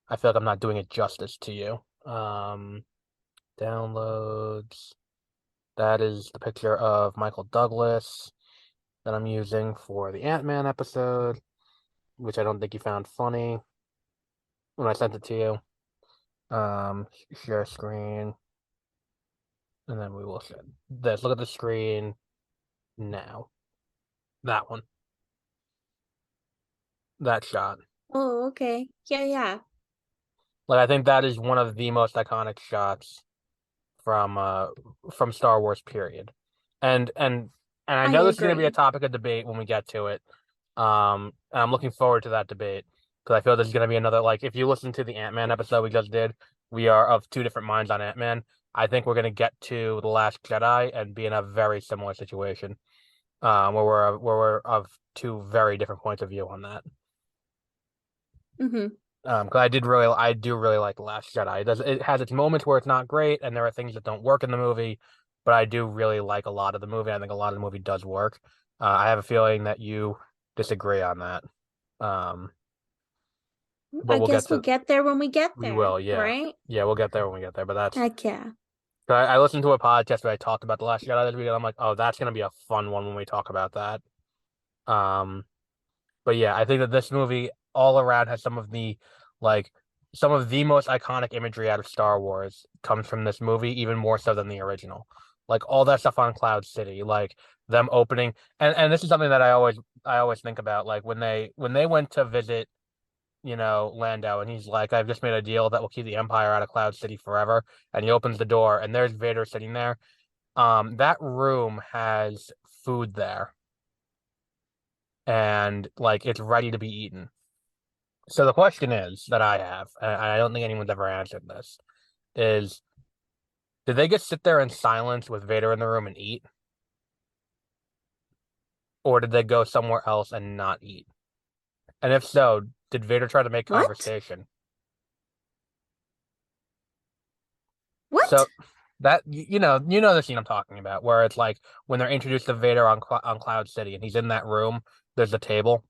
[SPEAKER 1] I feel like I'm not doing it justice to you. Downloads. That is the picture of Michael Douglas that I'm using for the Ant-Man episode, which I don't think you found funny when I sent it to you. Share screen, and then we will share this. Look at the screen now. That one, that shot.
[SPEAKER 2] Oh, okay. Yeah, yeah.
[SPEAKER 1] Like I think that is one of the most iconic shots from uh from Star Wars period. And and and I
[SPEAKER 2] I
[SPEAKER 1] know this is going to be a
[SPEAKER 2] agree.
[SPEAKER 1] topic of debate when we get to it. And I'm looking forward to that debate because I feel this is going to be another like if you listen to the Ant-Man episode we just did, we are of two different minds on Ant-Man. I think we're going to get to The Last Jedi and be in a very similar situation. Where we're of two very different points of view on that.
[SPEAKER 2] Hmm.
[SPEAKER 1] Because I do really like The Last Jedi. It has its moments where it's not great, and there are things that don't work in the movie, but I do really like a lot of the movie. I think a lot of the movie does work. I have a feeling that you disagree on that. Um, but
[SPEAKER 2] I guess we'll get there when we get
[SPEAKER 1] we
[SPEAKER 2] there,
[SPEAKER 1] will, yeah,
[SPEAKER 2] right?
[SPEAKER 1] yeah, we'll get there when we get there. But that's
[SPEAKER 2] Heck yeah.
[SPEAKER 1] I listened to a podcast where I talked about The Last Jedi this week, and I'm like, oh, that's gonna be a fun one when we talk about that. Um, but yeah, I think that this movie all around has some of the like some of the most iconic imagery out of Star Wars comes from this movie, even more so than the original. Like all that stuff on Cloud City, like them opening, and this is something that I always think about, like when they went to visit, Lando, and he's like, I've just made a deal that will keep the Empire out of Cloud City forever, and he opens the door, and there's Vader sitting there. That room has food there, and like it's ready to be eaten. So the question is that I have, and I don't think anyone's ever answered this, is did they just sit there in silence with Vader in the room and eat? Or did they go somewhere else and not eat? And if so, did Vader try to make
[SPEAKER 2] What?
[SPEAKER 1] conversation? So
[SPEAKER 2] What?
[SPEAKER 1] that you know the scene I'm talking about, where it's like when they're introduced to Vader on Cloud City, and he's in that room. There's a table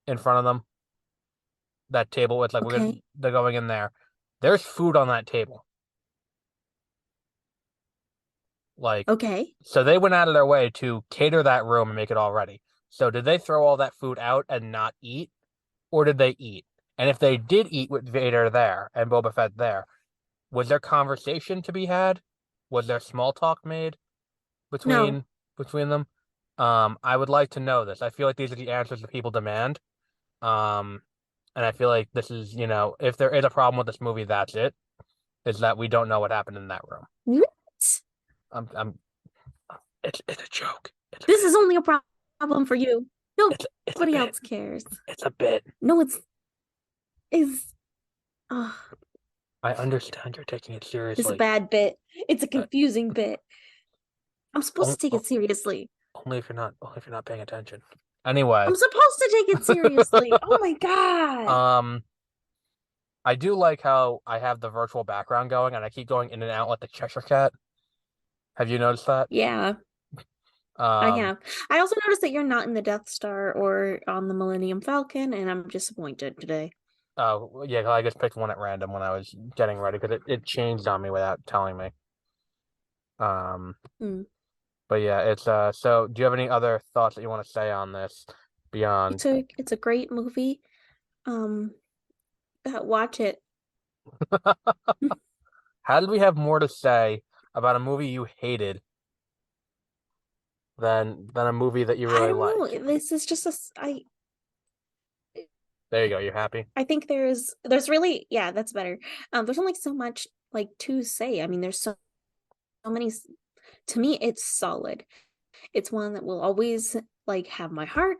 [SPEAKER 1] in front of them. That table, it's like
[SPEAKER 2] Okay.
[SPEAKER 1] they're going in there. There's food on that table. Like,
[SPEAKER 2] Okay.
[SPEAKER 1] so they went out of their way to cater that room and make it all ready. So did they throw all that food out and not eat, or did they eat? And if they did eat with Vader there and Boba Fett there, was there conversation to be had? Was there small talk made
[SPEAKER 2] No.
[SPEAKER 1] between them? I would like to know this. I feel like these are the answers that people demand. Um, and I feel like this is, if there is a problem with this movie, that's it. Is that we don't know what happened in that room.
[SPEAKER 2] What?
[SPEAKER 1] I'm it's a joke.
[SPEAKER 2] This is only a problem for you.
[SPEAKER 1] It's a
[SPEAKER 2] Nobody
[SPEAKER 1] bit.
[SPEAKER 2] else cares.
[SPEAKER 1] It's a bit.
[SPEAKER 2] No, it's is. Oh,
[SPEAKER 1] I understand you're taking it
[SPEAKER 2] this is a
[SPEAKER 1] seriously.
[SPEAKER 2] bad bit. It's a
[SPEAKER 1] Uh,
[SPEAKER 2] confusing bit. I'm supposed to
[SPEAKER 1] on,
[SPEAKER 2] take
[SPEAKER 1] on-
[SPEAKER 2] it seriously.
[SPEAKER 1] only if you're not paying attention. Anyway,
[SPEAKER 2] I'm supposed to take it seriously. Oh my god.
[SPEAKER 1] um, I do like how I have the virtual background going, and I keep going in and out like the Cheshire Cat. Have you noticed that?
[SPEAKER 2] Yeah, I
[SPEAKER 1] Um,
[SPEAKER 2] have. I also noticed that you're not in the Death Star or on the Millennium Falcon, and I'm disappointed today.
[SPEAKER 1] oh yeah, I just picked one at random when I was getting ready because it changed on me without telling me. Um,
[SPEAKER 2] Hmm.
[SPEAKER 1] but yeah, it's so do you have any other thoughts that you want to say on this beyond?
[SPEAKER 2] It's a great movie. Um, watch it.
[SPEAKER 1] How did we have more to say about a movie you hated than a movie that you
[SPEAKER 2] I
[SPEAKER 1] really
[SPEAKER 2] don't know.
[SPEAKER 1] like?
[SPEAKER 2] This is just
[SPEAKER 1] There you go. You happy?
[SPEAKER 2] I think there's really, yeah, that's better. There's only so much like to say. I mean, there's so many. To me, it's solid. It's one that will always like have my heart.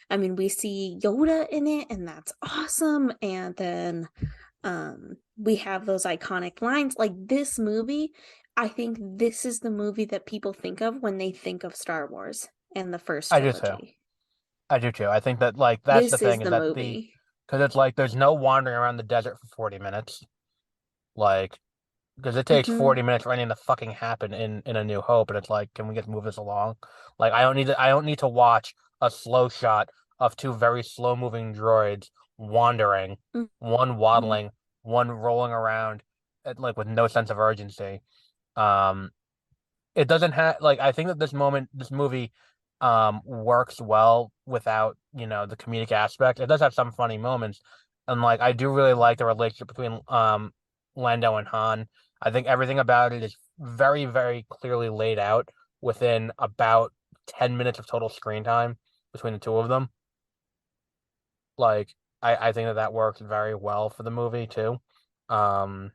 [SPEAKER 2] I mean, we see Yoda in it, and that's awesome. And then we have those iconic lines. Like this movie, I think this is the movie that people think of when they think of Star Wars and the first
[SPEAKER 1] I do too.
[SPEAKER 2] trilogy.
[SPEAKER 1] I do too. I think that like that's the
[SPEAKER 2] This
[SPEAKER 1] thing
[SPEAKER 2] is
[SPEAKER 1] is
[SPEAKER 2] the
[SPEAKER 1] that
[SPEAKER 2] movie.
[SPEAKER 1] because it's like there's no wandering around the desert for 40 minutes. Like because it takes
[SPEAKER 2] Hmm.
[SPEAKER 1] 40 minutes for anything to fucking happen in A New Hope, and it's like, can we just move this along? Like I don't need to watch a slow shot of two very slow moving droids wandering, one
[SPEAKER 2] Hmm.
[SPEAKER 1] waddling, one rolling around like with no sense of urgency. Um it doesn't have like I think that this movie works well without, the comedic aspect. It does have some funny moments. And like I do really like the relationship between Lando and Han. I think everything about it is very, very clearly laid out within about 10 minutes of total screen time between the two of them. Like I think that works very well for the movie too. Um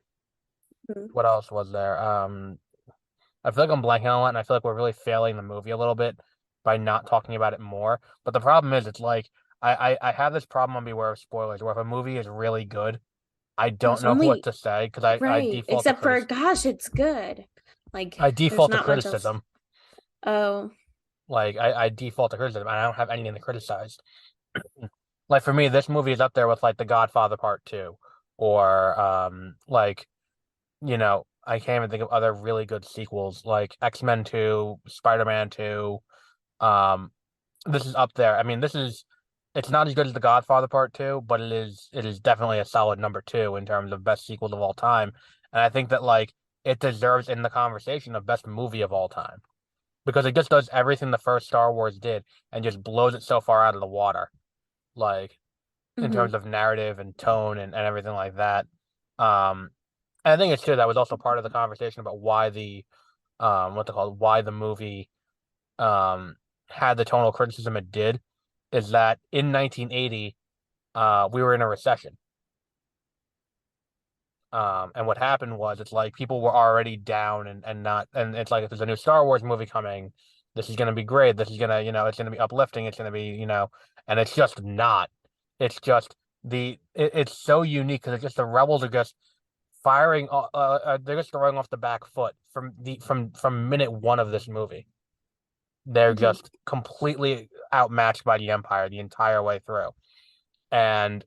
[SPEAKER 1] what else was there? I feel like I'm blanking on it, and I feel like we're really failing the movie a little bit by not talking about it more. But the problem is, it's like I have this problem on Beware of Spoilers, where if a movie is really good, I don't
[SPEAKER 2] There's
[SPEAKER 1] know what
[SPEAKER 2] only
[SPEAKER 1] to say because I
[SPEAKER 2] right,
[SPEAKER 1] default to
[SPEAKER 2] except for gosh, it's good. Like
[SPEAKER 1] I
[SPEAKER 2] there's
[SPEAKER 1] default to
[SPEAKER 2] not much else.
[SPEAKER 1] criticism.
[SPEAKER 2] Oh,
[SPEAKER 1] Like I default to criticism, and I don't have anything to criticize. Like for me, this movie is up there with like The Godfather Part Two, or like I can't even think of other really good sequels like X-Men 2, Spider-Man 2. Um, this is up there. I mean, it's not as good as The Godfather Part Two, but it is definitely a solid number two in terms of best sequels of all time. And I think that like it deserves in the conversation of best movie of all time because it just does everything the first Star Wars did and just blows it so far out of the water. Like in
[SPEAKER 2] Mm-hmm.
[SPEAKER 1] terms of narrative and tone and everything like that. Um, and I think it's true that was also part of the conversation about why the what they call why the movie um had the tonal criticism it did is that in 1980 we were in a recession. And what happened was it's like people were already down and not and it's like if there's a new Star Wars movie coming, this is gonna be great. This is gonna, it's gonna be uplifting, it's gonna be, and it's just not. It's just it's so unique because it's just the rebels are just firing they're just throwing off the back foot from minute one of this movie. They're
[SPEAKER 2] Mm-hmm.
[SPEAKER 1] just completely outmatched by the Empire the entire way through. And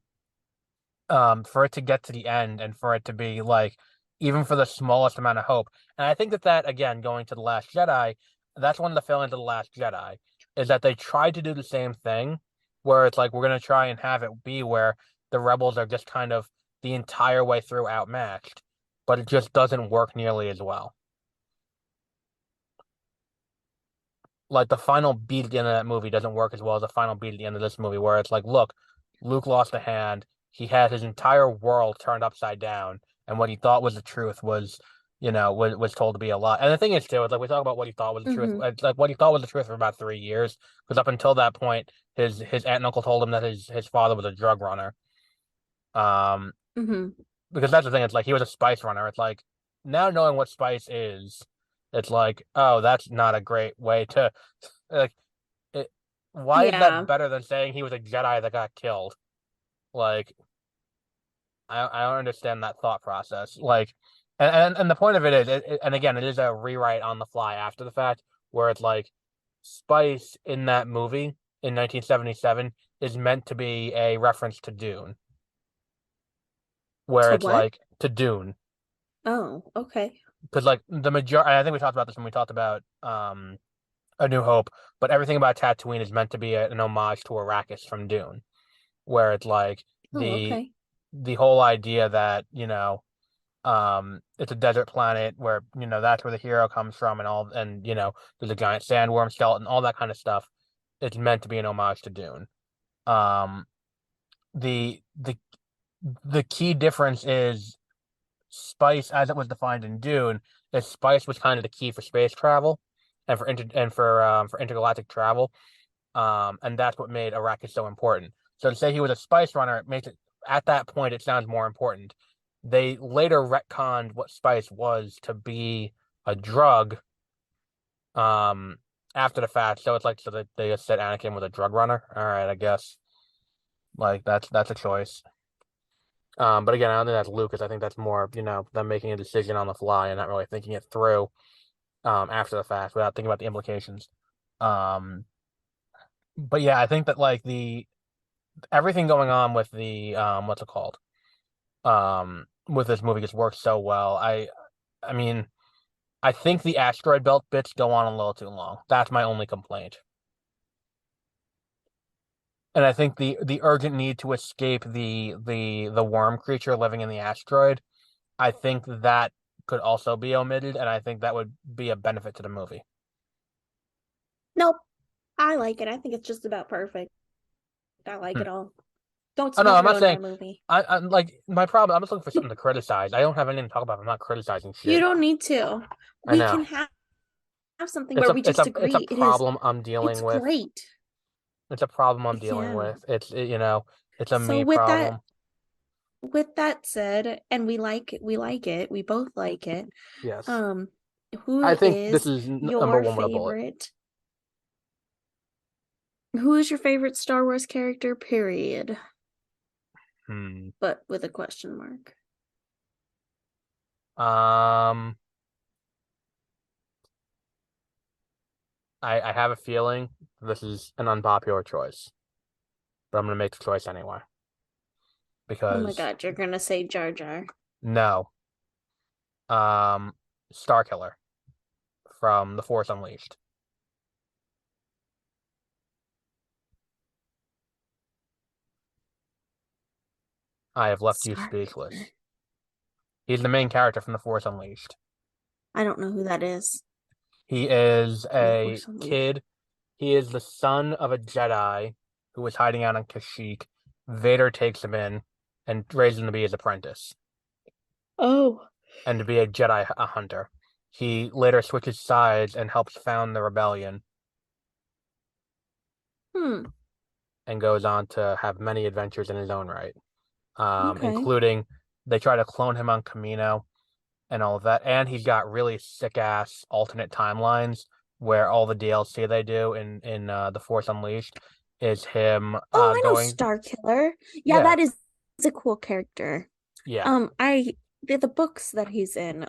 [SPEAKER 1] for it to get to the end and for it to be like even for the smallest amount of hope. And I think that again, going to the Last Jedi, that's one of the failings of the Last Jedi, is that they tried to do the same thing where it's like we're gonna try and have it be where the rebels are just kind of the entire way through outmatched, but it just doesn't work nearly as well. Like the final beat at the end of that movie doesn't work as well as the final beat at the end of this movie, where it's like, look, Luke lost a hand. He had his entire world turned upside down, and what he thought was the truth was, was told to be a lie. And the thing is, too, it's like we talk about what he thought was the truth.
[SPEAKER 2] Mm-hmm.
[SPEAKER 1] It's like what he thought was the truth for about 3 years, because up until that point, his aunt and uncle told him that his father was a drug runner. Um,
[SPEAKER 2] Mm-hmm.
[SPEAKER 1] because that's the thing. It's like he was a spice runner. It's like now knowing what spice is, it's like, oh, that's not a great way to like it, why is that
[SPEAKER 2] Yeah.
[SPEAKER 1] better than saying he was a Jedi that got killed? Like, I don't understand that thought process. Like, and the point of it is, and again, it is a rewrite on the fly after the fact, where it's like Spice in that movie in 1977 is meant to be a reference to Dune, where
[SPEAKER 2] To
[SPEAKER 1] it's
[SPEAKER 2] what?
[SPEAKER 1] like to Dune,
[SPEAKER 2] Oh, okay.
[SPEAKER 1] because like the major, I think we talked about this when we talked about A New Hope, but everything about Tatooine is meant to be an homage to Arrakis from Dune, where it's like
[SPEAKER 2] Oh,
[SPEAKER 1] the
[SPEAKER 2] okay.
[SPEAKER 1] the whole idea that it's a desert planet where that's where the hero comes from and all, and there's a giant sandworm skeleton, all that kind of stuff. It's meant to be an homage to Dune. um the the the key difference is spice as it was defined in Dune, is spice was kind of the key for space travel and for intergalactic travel. And that's what made Arrakis so important. So to say he was a spice runner, it makes it at that point it sounds more important. They later retconned what spice was to be a drug, um, after the fact. So it's like so that they just said Anakin was a drug runner. All right, I guess like that's a choice. But again, I don't think that's Lucas. I think that's more, them making a decision on the fly and not really thinking it through, after the fact without thinking about the implications. Um, but yeah, I think that like the everything going on with the what's it called? With this movie just works so well. I mean, I think the asteroid belt bits go on a little too long. That's my only complaint. And I think the urgent need to escape the worm creature living in the asteroid, I think that could also be omitted, and I think that would be a benefit to the movie.
[SPEAKER 2] Nope. I like it. I think it's just about perfect. I like
[SPEAKER 1] Hmm.
[SPEAKER 2] it all. Don't
[SPEAKER 1] Oh no, I'm not
[SPEAKER 2] ruin my
[SPEAKER 1] saying
[SPEAKER 2] movie.
[SPEAKER 1] I'm like my problem. I'm just looking for something to criticize. I don't have anything to talk about. I'm not criticizing
[SPEAKER 2] You
[SPEAKER 1] shit.
[SPEAKER 2] don't need to.
[SPEAKER 1] I
[SPEAKER 2] We
[SPEAKER 1] know.
[SPEAKER 2] can have something where we
[SPEAKER 1] It's
[SPEAKER 2] just
[SPEAKER 1] a
[SPEAKER 2] agree.
[SPEAKER 1] problem I'm
[SPEAKER 2] It's
[SPEAKER 1] dealing with.
[SPEAKER 2] great.
[SPEAKER 1] It's a problem I'm dealing
[SPEAKER 2] Yeah.
[SPEAKER 1] with. It's a
[SPEAKER 2] So
[SPEAKER 1] me problem.
[SPEAKER 2] with that said, and we like it. We both like it.
[SPEAKER 1] Yes.
[SPEAKER 2] Um, who
[SPEAKER 1] I think this
[SPEAKER 2] is
[SPEAKER 1] is number
[SPEAKER 2] your
[SPEAKER 1] one with a bullet.
[SPEAKER 2] favorite? Who is your favorite Star Wars character, period?
[SPEAKER 1] Hmm.
[SPEAKER 2] But with a question mark.
[SPEAKER 1] Um, I have a feeling this is an unpopular choice, but I'm gonna make the choice anyway
[SPEAKER 2] Oh my
[SPEAKER 1] because
[SPEAKER 2] god, you're gonna say Jar Jar.
[SPEAKER 1] no, um, Starkiller from The Force Unleashed. I have left you
[SPEAKER 2] Starkiller.
[SPEAKER 1] speechless. He's the main character from The Force Unleashed.
[SPEAKER 2] I don't know who that is.
[SPEAKER 1] He is
[SPEAKER 2] The
[SPEAKER 1] a
[SPEAKER 2] Force Unleashed.
[SPEAKER 1] kid. He is the son of a Jedi who was hiding out on Kashyyyk, Vader takes him in and raises him to be his apprentice
[SPEAKER 2] Oh.
[SPEAKER 1] and to be a Jedi hunter. He later switches sides and helps found the rebellion
[SPEAKER 2] Hmm.
[SPEAKER 1] and goes on to have many adventures in his own right,
[SPEAKER 2] Okay.
[SPEAKER 1] including they try to clone him on Camino and all of that. And he's got really sick ass alternate timelines where all the DLC they do in The Force Unleashed is him
[SPEAKER 2] Oh, I know
[SPEAKER 1] going.
[SPEAKER 2] Star Killer. Yeah,
[SPEAKER 1] Yeah,
[SPEAKER 2] that is a cool character.
[SPEAKER 1] yeah.
[SPEAKER 2] I the books that he's in.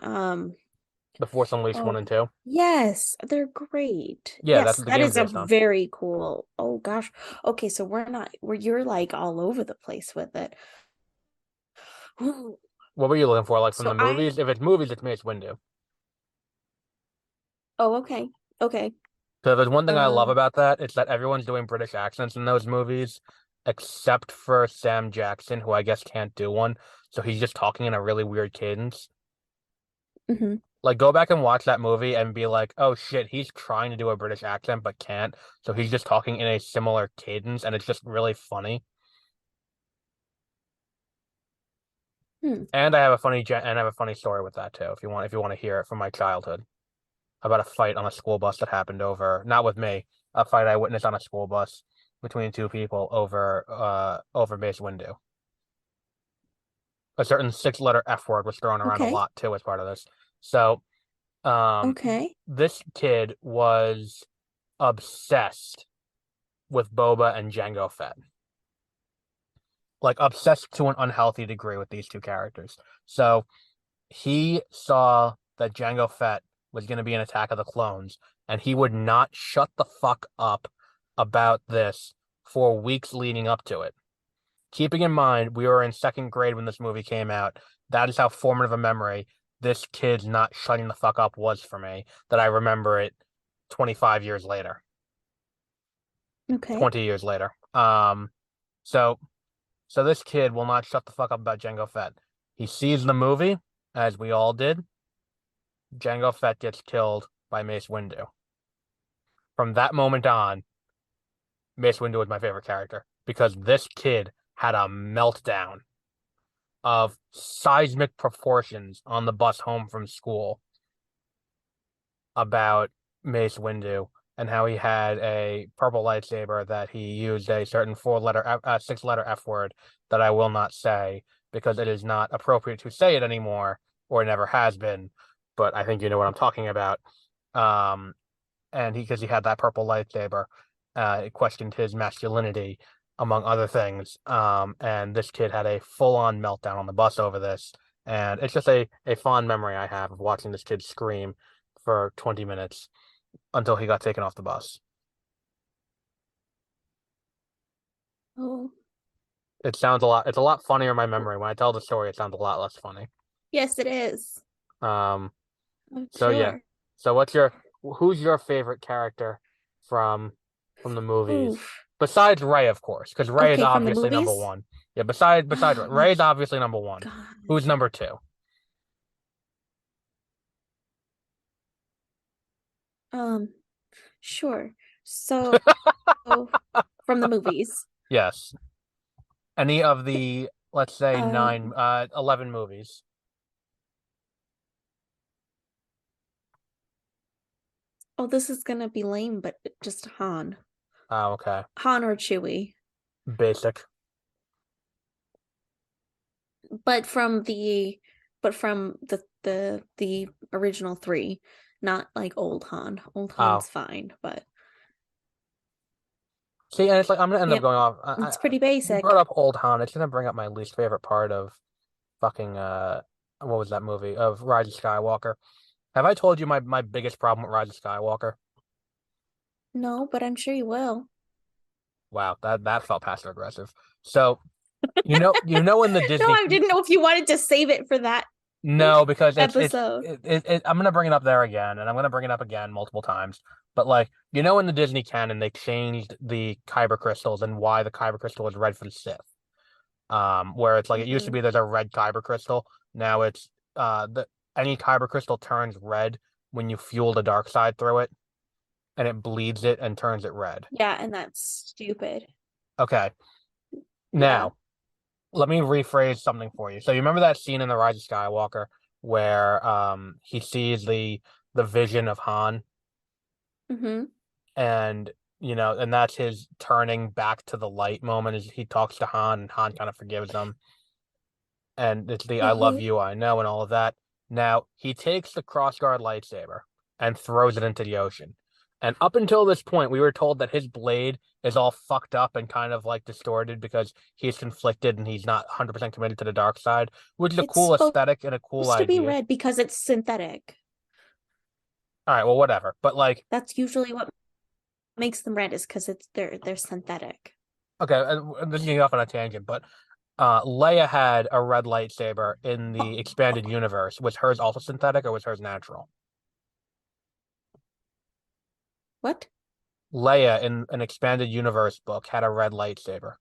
[SPEAKER 1] The Force Unleashed one
[SPEAKER 2] Oh,
[SPEAKER 1] and two.
[SPEAKER 2] yes, they're great.
[SPEAKER 1] Yeah, that's
[SPEAKER 2] Yes,
[SPEAKER 1] what the
[SPEAKER 2] that
[SPEAKER 1] game's
[SPEAKER 2] is a
[SPEAKER 1] based on.
[SPEAKER 2] very cool. Oh gosh. Okay, so we're not where you're like all over the place with it. Ooh,
[SPEAKER 1] What were you looking for, like from the
[SPEAKER 2] so
[SPEAKER 1] movies? If it's movies, it's Mace Windu.
[SPEAKER 2] oh, okay. Okay.
[SPEAKER 1] So if there's one thing I love
[SPEAKER 2] Um,
[SPEAKER 1] about that, it's that everyone's doing British accents in those movies, except for Sam Jackson, who I guess can't do one. So he's just talking in a really weird cadence.
[SPEAKER 2] mhm.
[SPEAKER 1] Like, go back and watch that movie and be like, oh shit, he's trying to do a British accent but can't. So he's just talking in a similar cadence, and it's just really funny.
[SPEAKER 2] Hmm.
[SPEAKER 1] And I have a funny story with that too, if you want to hear it from my childhood about a fight on a school bus that happened over, not with me, a fight I witnessed on a school bus between two people over Mace Windu. A certain six-letter F word was thrown around a
[SPEAKER 2] Okay.
[SPEAKER 1] lot too as part of this. So, um,
[SPEAKER 2] Okay.
[SPEAKER 1] this kid was obsessed with Boba and Jango Fett, like obsessed to an unhealthy degree with these two characters. So he saw that Jango Fett was going to be an Attack of the Clones, and he would not shut the fuck up about this for weeks leading up to it. Keeping in mind, we were in second grade when this movie came out. That is how formative a memory this kid's not shutting the fuck up was for me, that I remember it 25 years later,
[SPEAKER 2] Okay.
[SPEAKER 1] 20 years later. So so this kid will not shut the fuck up about Jango Fett. He sees the movie, as we all did. Jango Fett gets killed by Mace Windu. From that moment on, Mace Windu was my favorite character because this kid had a meltdown of seismic proportions on the bus home from school about Mace Windu and how he had a purple lightsaber that he used a certain six-letter F word that I will not say because it is not appropriate to say it anymore or never has been. But I think you know what I'm talking about. Um, and because he had that purple lightsaber, it questioned his masculinity, among other things. And this kid had a full-on meltdown on the bus over this, and it's just a fond memory I have of watching this kid scream for 20 minutes until he got taken off the bus.
[SPEAKER 2] Oh,
[SPEAKER 1] It's a lot funnier in my memory. When I tell the story, it sounds a lot less funny.
[SPEAKER 2] yes, it is.
[SPEAKER 1] Um,
[SPEAKER 2] I'm
[SPEAKER 1] so yeah.
[SPEAKER 2] sure.
[SPEAKER 1] So who's your favorite character from from the movies?
[SPEAKER 2] Oof.
[SPEAKER 1] Besides Ray, of course, because Ray is
[SPEAKER 2] Okay, from the
[SPEAKER 1] obviously number
[SPEAKER 2] movies?
[SPEAKER 1] one. Yeah, besides Ray,
[SPEAKER 2] Oh my
[SPEAKER 1] Ray's obviously number one. Who's
[SPEAKER 2] gosh.
[SPEAKER 1] number two?
[SPEAKER 2] Um, sure. So from the movies.
[SPEAKER 1] Yes. Any of the, let's say,
[SPEAKER 2] Um,
[SPEAKER 1] 11 movies.
[SPEAKER 2] oh, this is gonna be lame, but just Han.
[SPEAKER 1] Oh, okay.
[SPEAKER 2] Han or Chewie.
[SPEAKER 1] Basic.
[SPEAKER 2] But from the but from the original three, not like old Han. Old
[SPEAKER 1] Oh.
[SPEAKER 2] Han's fine, but
[SPEAKER 1] See, and it's like I'm gonna end up
[SPEAKER 2] yep,
[SPEAKER 1] going off.
[SPEAKER 2] it's pretty
[SPEAKER 1] You brought
[SPEAKER 2] basic.
[SPEAKER 1] up Old Han. It's gonna bring up my least favorite part of fucking what was that movie? Of Rise of Skywalker. Have I told you my biggest problem with Rise of Skywalker?
[SPEAKER 2] No, but I'm sure you will.
[SPEAKER 1] Wow, that felt passive aggressive. So you know in the
[SPEAKER 2] No,
[SPEAKER 1] Disney.
[SPEAKER 2] I didn't know if you wanted to save it for that
[SPEAKER 1] No, because
[SPEAKER 2] episode.
[SPEAKER 1] I'm gonna bring it up there again, and I'm gonna bring it up again multiple times. But like you know in the Disney canon, they changed the kyber crystals and why the kyber crystal was red for the Sith. Where it's like it used to
[SPEAKER 2] Mm-mm.
[SPEAKER 1] be there's a red kyber crystal. Now it's the any kyber crystal turns red when you fuel the dark side through it, and it bleeds it and turns it red.
[SPEAKER 2] Yeah, and that's stupid.
[SPEAKER 1] Okay.
[SPEAKER 2] Yeah.
[SPEAKER 1] Now, let me rephrase something for you. So you remember that scene in The Rise of Skywalker where he sees the vision of Han
[SPEAKER 2] Mm-hmm.
[SPEAKER 1] and and that's his turning back to the light moment as he talks to Han and Han kind of forgives him and it's the I love
[SPEAKER 2] Uh-huh.
[SPEAKER 1] you, I know, and all of that. Now he takes the crossguard lightsaber and throws it into the ocean. And up until this point, we were told that his blade is all fucked up and kind of like distorted because he's conflicted and he's not 100% committed to the dark side, which is a
[SPEAKER 2] It's
[SPEAKER 1] cool
[SPEAKER 2] supposed
[SPEAKER 1] aesthetic and a cool
[SPEAKER 2] to be
[SPEAKER 1] idea.
[SPEAKER 2] red because it's synthetic.
[SPEAKER 1] All right, well, whatever. But like,
[SPEAKER 2] That's usually what makes them red is because they're synthetic.
[SPEAKER 1] okay, this is getting off on a tangent, but Leia had a red lightsaber in the expanded universe. Was hers also synthetic or was hers natural?
[SPEAKER 2] What?
[SPEAKER 1] Leia in an expanded universe book had a red lightsaber.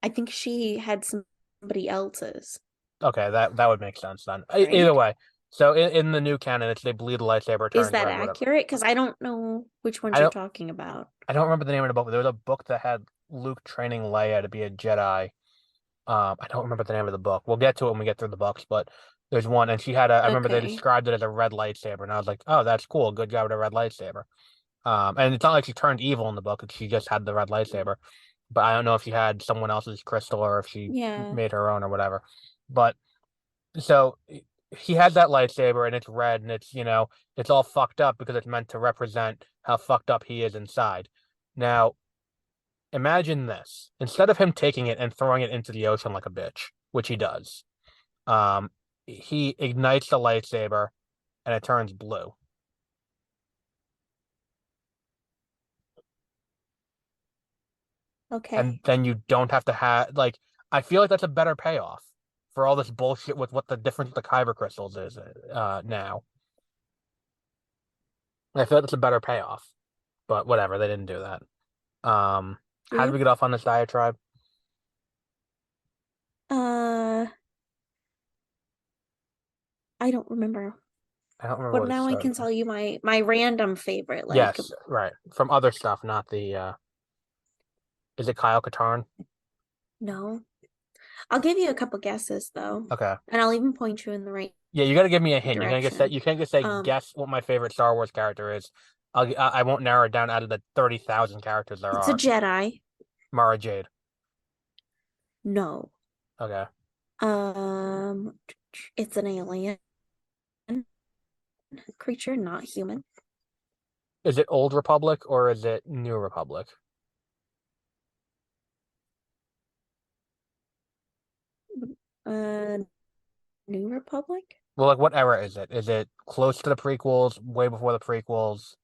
[SPEAKER 2] I think she had somebody else's,
[SPEAKER 1] Okay, that would make sense then. Either
[SPEAKER 2] right?
[SPEAKER 1] way, so in the new canon, it's they bleed the lightsaber,
[SPEAKER 2] Is
[SPEAKER 1] turns
[SPEAKER 2] that
[SPEAKER 1] red, whatever.
[SPEAKER 2] accurate? Because I don't know which
[SPEAKER 1] I
[SPEAKER 2] ones you're
[SPEAKER 1] don't
[SPEAKER 2] talking about.
[SPEAKER 1] I don't remember the name of the book, but there was a book that had Luke training Leia to be a Jedi. I don't remember the name of the book. We'll get to it when we get through the books, but there's one, and she had a. I remember they
[SPEAKER 2] Okay.
[SPEAKER 1] described it as a red lightsaber, and I was like, oh, that's cool, good guy with a red lightsaber. And it's not like she turned evil in the book; she just had the red lightsaber. But I don't know if she had someone else's crystal or if she
[SPEAKER 2] Yeah.
[SPEAKER 1] made her own or whatever. But so he had that lightsaber and it's red and it's all fucked up because it's meant to represent how fucked up he is inside. Now, imagine this. Instead of him taking it and throwing it into the ocean like a bitch, which he does, um, he ignites the lightsaber and it turns blue. And
[SPEAKER 2] Okay.
[SPEAKER 1] then you don't have to have like I feel like that's a better payoff for all this bullshit with what the difference with the kyber crystals is now. I feel like that's a better payoff, but whatever, they didn't do that. How did we
[SPEAKER 2] Yep.
[SPEAKER 1] get off on this diatribe?
[SPEAKER 2] Uh, I don't remember.
[SPEAKER 1] I don't remember
[SPEAKER 2] But
[SPEAKER 1] what it
[SPEAKER 2] now I
[SPEAKER 1] started
[SPEAKER 2] can
[SPEAKER 1] from.
[SPEAKER 2] tell you my random favorite. Like,
[SPEAKER 1] Yes, right. From other stuff, not the is it Kyle Katarn?
[SPEAKER 2] no. I'll give you a couple guesses though,
[SPEAKER 1] Okay.
[SPEAKER 2] and I'll even point you in the right
[SPEAKER 1] Yeah, you got to give me a hint.
[SPEAKER 2] direction.
[SPEAKER 1] You can't just say
[SPEAKER 2] Um,
[SPEAKER 1] guess what my favorite Star Wars character is. I won't narrow it down out of the 30,000 characters there
[SPEAKER 2] it's a
[SPEAKER 1] are.
[SPEAKER 2] Jedi.
[SPEAKER 1] Mara Jade.
[SPEAKER 2] No.
[SPEAKER 1] Okay.
[SPEAKER 2] Um, it's an alien creature, not human.
[SPEAKER 1] Is it Old Republic or is it New Republic?
[SPEAKER 2] Uh, New Republic.
[SPEAKER 1] Well, like what era is it? Is it close to the prequels, way before the prequels,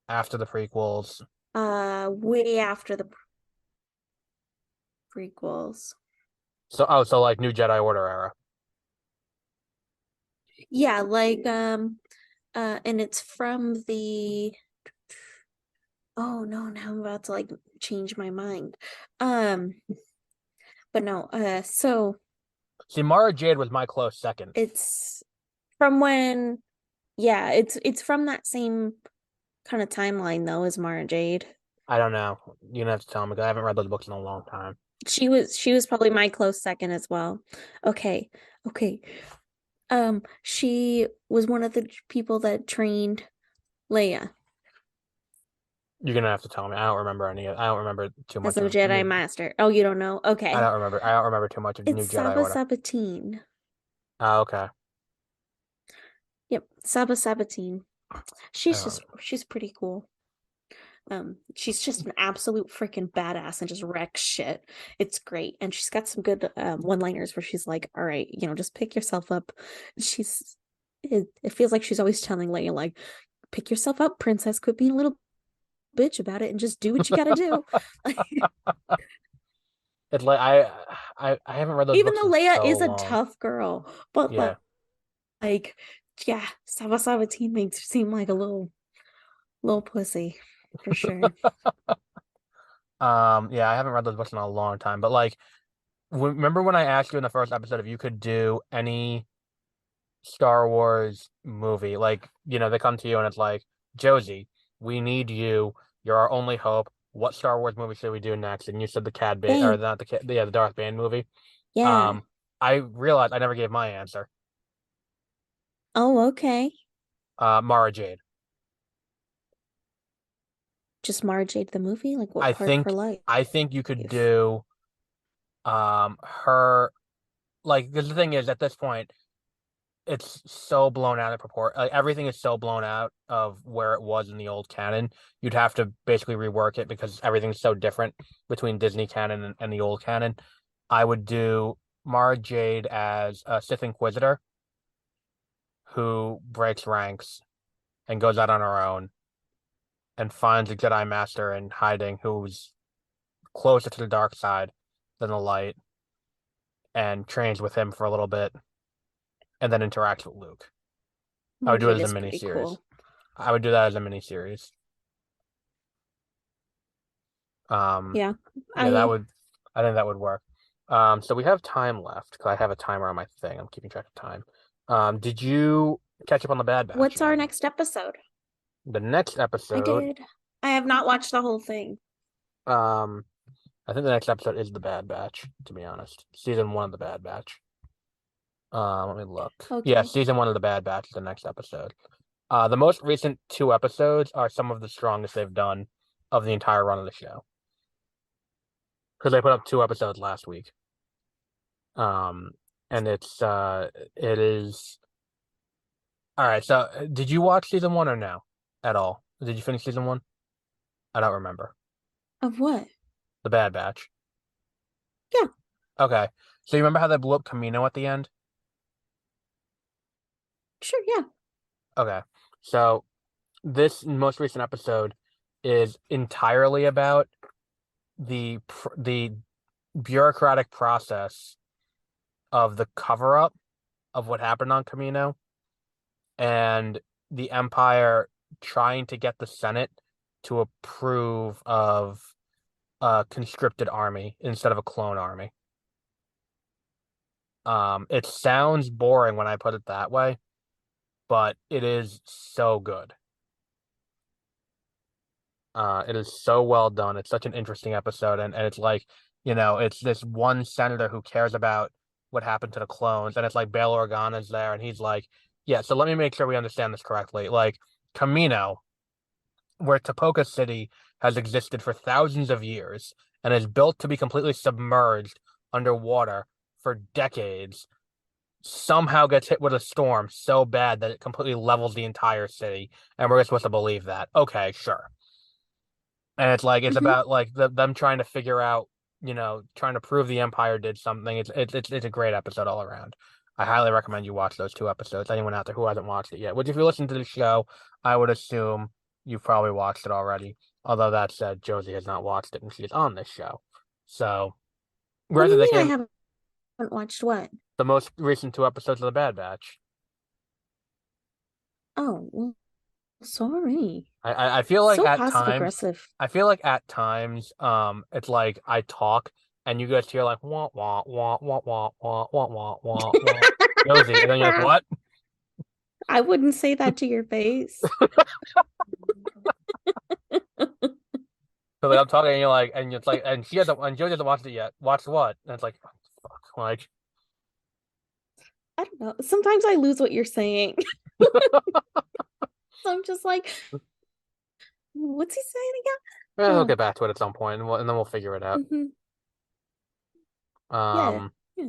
[SPEAKER 1] after the prequels?
[SPEAKER 2] Way after the prequels.
[SPEAKER 1] So like New Jedi Order era.
[SPEAKER 2] Yeah, like and it's from the. Oh no, now I'm about to like change my mind. Um, but no, so
[SPEAKER 1] See, Mara Jade was my close second.
[SPEAKER 2] it's from when, yeah, it's from that same kind of timeline though as Mara Jade.
[SPEAKER 1] I don't know. You're gonna have to tell me 'cause I haven't read those books in a long time.
[SPEAKER 2] She was probably my close second as well. Okay. Okay. She was one of the people that trained Leia
[SPEAKER 1] You're gonna have to tell me. I don't remember too
[SPEAKER 2] as
[SPEAKER 1] much
[SPEAKER 2] a
[SPEAKER 1] of
[SPEAKER 2] Jedi
[SPEAKER 1] New.
[SPEAKER 2] Master. Oh, you don't know? Okay.
[SPEAKER 1] I don't remember too much of
[SPEAKER 2] It's
[SPEAKER 1] New Jedi
[SPEAKER 2] Saba
[SPEAKER 1] Order.
[SPEAKER 2] Sabatine.
[SPEAKER 1] Oh, okay.
[SPEAKER 2] Yep, Saba Sabatine. She's
[SPEAKER 1] Uh,
[SPEAKER 2] she's pretty cool. She's just an absolute freaking badass and just wrecks shit. It's great. And she's got some good one-liners where she's like, all right, just pick yourself up. She's it feels like she's always telling Leia, like, pick yourself up, princess. Quit being a little bitch about it and just do what you gotta do.
[SPEAKER 1] it's like I haven't read those
[SPEAKER 2] Even
[SPEAKER 1] books
[SPEAKER 2] though
[SPEAKER 1] in
[SPEAKER 2] Leia
[SPEAKER 1] so
[SPEAKER 2] is a
[SPEAKER 1] long.
[SPEAKER 2] tough girl, but
[SPEAKER 1] Yeah.
[SPEAKER 2] like yeah, Saba Sabatine makes her seem like a little pussy for sure.
[SPEAKER 1] Yeah, I haven't read those books in a long time, but like, remember when I asked you in the first episode if you could do any Star Wars movie? Like, they come to you and it's like, Josie, we need you. You're our only hope. what Star Wars movie should we do next? And you said the Cad Bane, or
[SPEAKER 2] Bane.
[SPEAKER 1] not the Cad, yeah, the Darth Bane movie.
[SPEAKER 2] Yeah.
[SPEAKER 1] Um, I realized I never gave my answer.
[SPEAKER 2] Oh, okay.
[SPEAKER 1] Mara Jade.
[SPEAKER 2] Just Mara Jade the movie? Like what
[SPEAKER 1] I
[SPEAKER 2] part of her
[SPEAKER 1] think
[SPEAKER 2] life?
[SPEAKER 1] I think you could do her, like, because the thing is, at this point it's so blown out of proportion. Like, everything is so blown out of where it was in the old canon. You'd have to basically rework it because everything's so different between Disney canon and the old canon. I would do Mara Jade as a Sith Inquisitor who breaks ranks and goes out on her own and finds a Jedi Master in hiding who's closer to the dark side than the light and trains with him for a little bit and then interacts with Luke. I
[SPEAKER 2] Mara
[SPEAKER 1] would do it
[SPEAKER 2] Jade
[SPEAKER 1] as a
[SPEAKER 2] is
[SPEAKER 1] mini
[SPEAKER 2] pretty
[SPEAKER 1] series.
[SPEAKER 2] cool.
[SPEAKER 1] I would do that as a mini series. Um,
[SPEAKER 2] Yeah.
[SPEAKER 1] yeah, that
[SPEAKER 2] I
[SPEAKER 1] would, I think that would work. So we have time left because I have a timer on my thing. I'm keeping track of time. Did you catch up on the Bad Batch
[SPEAKER 2] What's
[SPEAKER 1] yet?
[SPEAKER 2] our next episode?
[SPEAKER 1] The next
[SPEAKER 2] I
[SPEAKER 1] episode,
[SPEAKER 2] did. I have not watched the whole thing.
[SPEAKER 1] um, I think the next episode is the Bad Batch, to be honest. Season 1 of the Bad Batch. Let me look. Yeah,
[SPEAKER 2] Okay.
[SPEAKER 1] season 1 of the Bad Batch is the next episode. The most recent 2 episodes are some of the strongest they've done of the entire run of the show. Because they put up 2 episodes last week. Um, and it is all right. So, did you watch season 1 or no at all? Did you finish season 1? I don't remember.
[SPEAKER 2] Of what?
[SPEAKER 1] The Bad Batch.
[SPEAKER 2] Yeah.
[SPEAKER 1] Okay. So you remember how they blew up Camino at the end?
[SPEAKER 2] Sure, yeah.
[SPEAKER 1] Okay. So this most recent episode is entirely about the bureaucratic process of the cover up of what happened on Camino and the Empire trying to get the Senate to approve of a conscripted army instead of a clone army. It sounds boring when I put it that way, but it is so good. It is so well done. It's such an interesting episode, and it's like, it's this one senator who cares about what happened to the clones, and it's like Bail Organa's there, and he's like, yeah, so let me make sure we understand this correctly. Like, Camino, where Tapoca City has existed for thousands of years and is built to be completely submerged underwater for decades, somehow gets hit with a storm so bad that it completely levels the entire city, and we're supposed to believe that. Okay, sure. And it's like it's
[SPEAKER 2] Mm-hmm.
[SPEAKER 1] about like them trying to figure out, trying to prove the Empire did something. It's a great episode all around. I highly recommend you watch those 2 episodes. Anyone out there who hasn't watched it yet, which if you listen to the show, I would assume you've probably watched it already. Although that said, Josie has not watched it and she's on this show. So
[SPEAKER 2] What do
[SPEAKER 1] granted,
[SPEAKER 2] you
[SPEAKER 1] they
[SPEAKER 2] mean I
[SPEAKER 1] came
[SPEAKER 2] haven't watched what?
[SPEAKER 1] the most recent 2 episodes of the Bad Batch.
[SPEAKER 2] Oh, well, sorry.
[SPEAKER 1] I feel like
[SPEAKER 2] So
[SPEAKER 1] at
[SPEAKER 2] passive
[SPEAKER 1] times,
[SPEAKER 2] aggressive.
[SPEAKER 1] it's like I talk and you guys hear like wah wah wah wah wah wah wah wah wah wah Josie, and then you're like, what?
[SPEAKER 2] I wouldn't say that to your face.
[SPEAKER 1] So like I'm talking and you're like, and it's like, and she hasn't, and Josie hasn't watched it yet. Watched what? And it's like, oh, fuck, like,
[SPEAKER 2] I don't know. Sometimes I lose what you're saying. So I'm just like, what's he saying
[SPEAKER 1] we'll
[SPEAKER 2] again?
[SPEAKER 1] get back to it at some point, and then we'll figure it out.
[SPEAKER 2] Hmm. Yeah.
[SPEAKER 1] Um,
[SPEAKER 2] Yeah.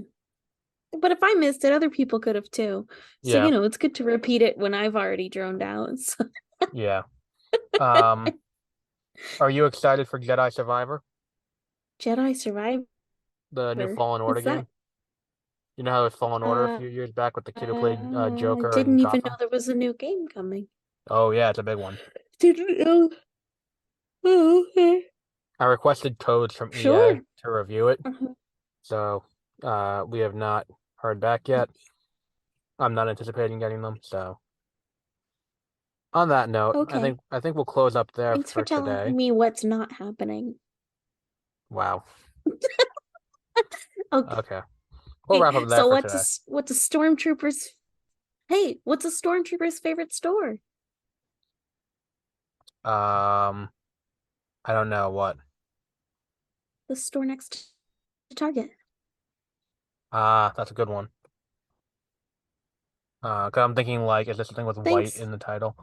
[SPEAKER 2] But if I missed it, other people could have too. So,
[SPEAKER 1] yeah,
[SPEAKER 2] it's good to repeat it when I've already droned out. So.
[SPEAKER 1] yeah. Um, are you excited for Jedi Survivor,
[SPEAKER 2] Jedi Survivor.
[SPEAKER 1] the new Fallen Order
[SPEAKER 2] What's that?
[SPEAKER 1] game? You know how it was Fallen Order a
[SPEAKER 2] Uh,
[SPEAKER 1] few years back with the kid who played
[SPEAKER 2] I
[SPEAKER 1] Joker in
[SPEAKER 2] didn't even know
[SPEAKER 1] Gotham?
[SPEAKER 2] there was a new game coming.
[SPEAKER 1] Oh yeah, it's a big one.
[SPEAKER 2] Didn't know. Oh, okay.
[SPEAKER 1] I requested codes from EA
[SPEAKER 2] Sure.
[SPEAKER 1] to review it,
[SPEAKER 2] Uh-huh.
[SPEAKER 1] so we have not heard back yet. I'm not anticipating getting them. So on that note, I
[SPEAKER 2] Okay.
[SPEAKER 1] think I think we'll close up there
[SPEAKER 2] Thanks for
[SPEAKER 1] for
[SPEAKER 2] telling
[SPEAKER 1] today.
[SPEAKER 2] me what's not happening.
[SPEAKER 1] Wow.
[SPEAKER 2] Okay.
[SPEAKER 1] Okay. We'll wrap up there
[SPEAKER 2] So
[SPEAKER 1] for today.
[SPEAKER 2] what's a stormtrooper's what's a stormtrooper's favorite store?
[SPEAKER 1] Um, I don't know what.
[SPEAKER 2] The store next to Target.
[SPEAKER 1] Ah, that's a good one. 'Cause I'm thinking like, is this something with white
[SPEAKER 2] Thanks.
[SPEAKER 1] in the title?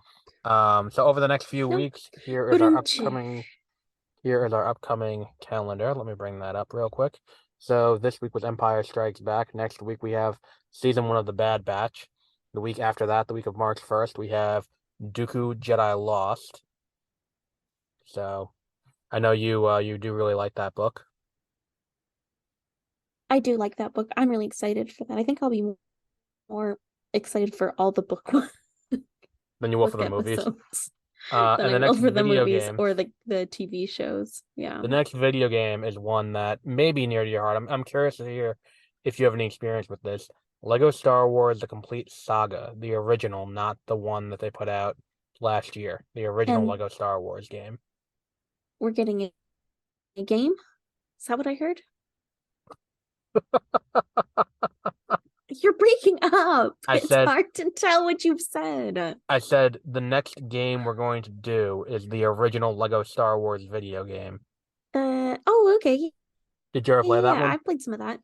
[SPEAKER 1] So over the next few
[SPEAKER 2] No.
[SPEAKER 1] weeks,
[SPEAKER 2] Ba-dum-tshi.
[SPEAKER 1] here is our upcoming calendar. Let me bring that up real quick. So this week was Empire Strikes Back. Next week we have season 1 of The Bad Batch. The week after that, the week of March 1st, we have Dooku Jedi Lost. So I know you do really like that book.
[SPEAKER 2] I do like that book. I'm really excited for that. I think I'll be more excited for all the
[SPEAKER 1] Then you will for
[SPEAKER 2] book
[SPEAKER 1] the movies.
[SPEAKER 2] episodes than
[SPEAKER 1] And
[SPEAKER 2] I
[SPEAKER 1] the
[SPEAKER 2] will
[SPEAKER 1] next
[SPEAKER 2] for the
[SPEAKER 1] video
[SPEAKER 2] movies
[SPEAKER 1] game,
[SPEAKER 2] or the TV shows. Yeah.
[SPEAKER 1] the next video game is one that may be near to your heart. I'm curious to hear if you have any experience with this. Lego Star Wars: The Complete Saga, the original, not the one that they put out last year. The original
[SPEAKER 2] And
[SPEAKER 1] Lego Star Wars game.
[SPEAKER 2] we're getting a game. Is that what I heard? You're breaking up.
[SPEAKER 1] I
[SPEAKER 2] It's
[SPEAKER 1] said
[SPEAKER 2] hard to tell what you've said.
[SPEAKER 1] I said the next game we're going to do is the original Lego Star Wars video game.
[SPEAKER 2] Oh, okay.
[SPEAKER 1] Did you ever
[SPEAKER 2] Yeah,
[SPEAKER 1] play
[SPEAKER 2] yeah,
[SPEAKER 1] that
[SPEAKER 2] yeah.
[SPEAKER 1] one?
[SPEAKER 2] I've played some of that.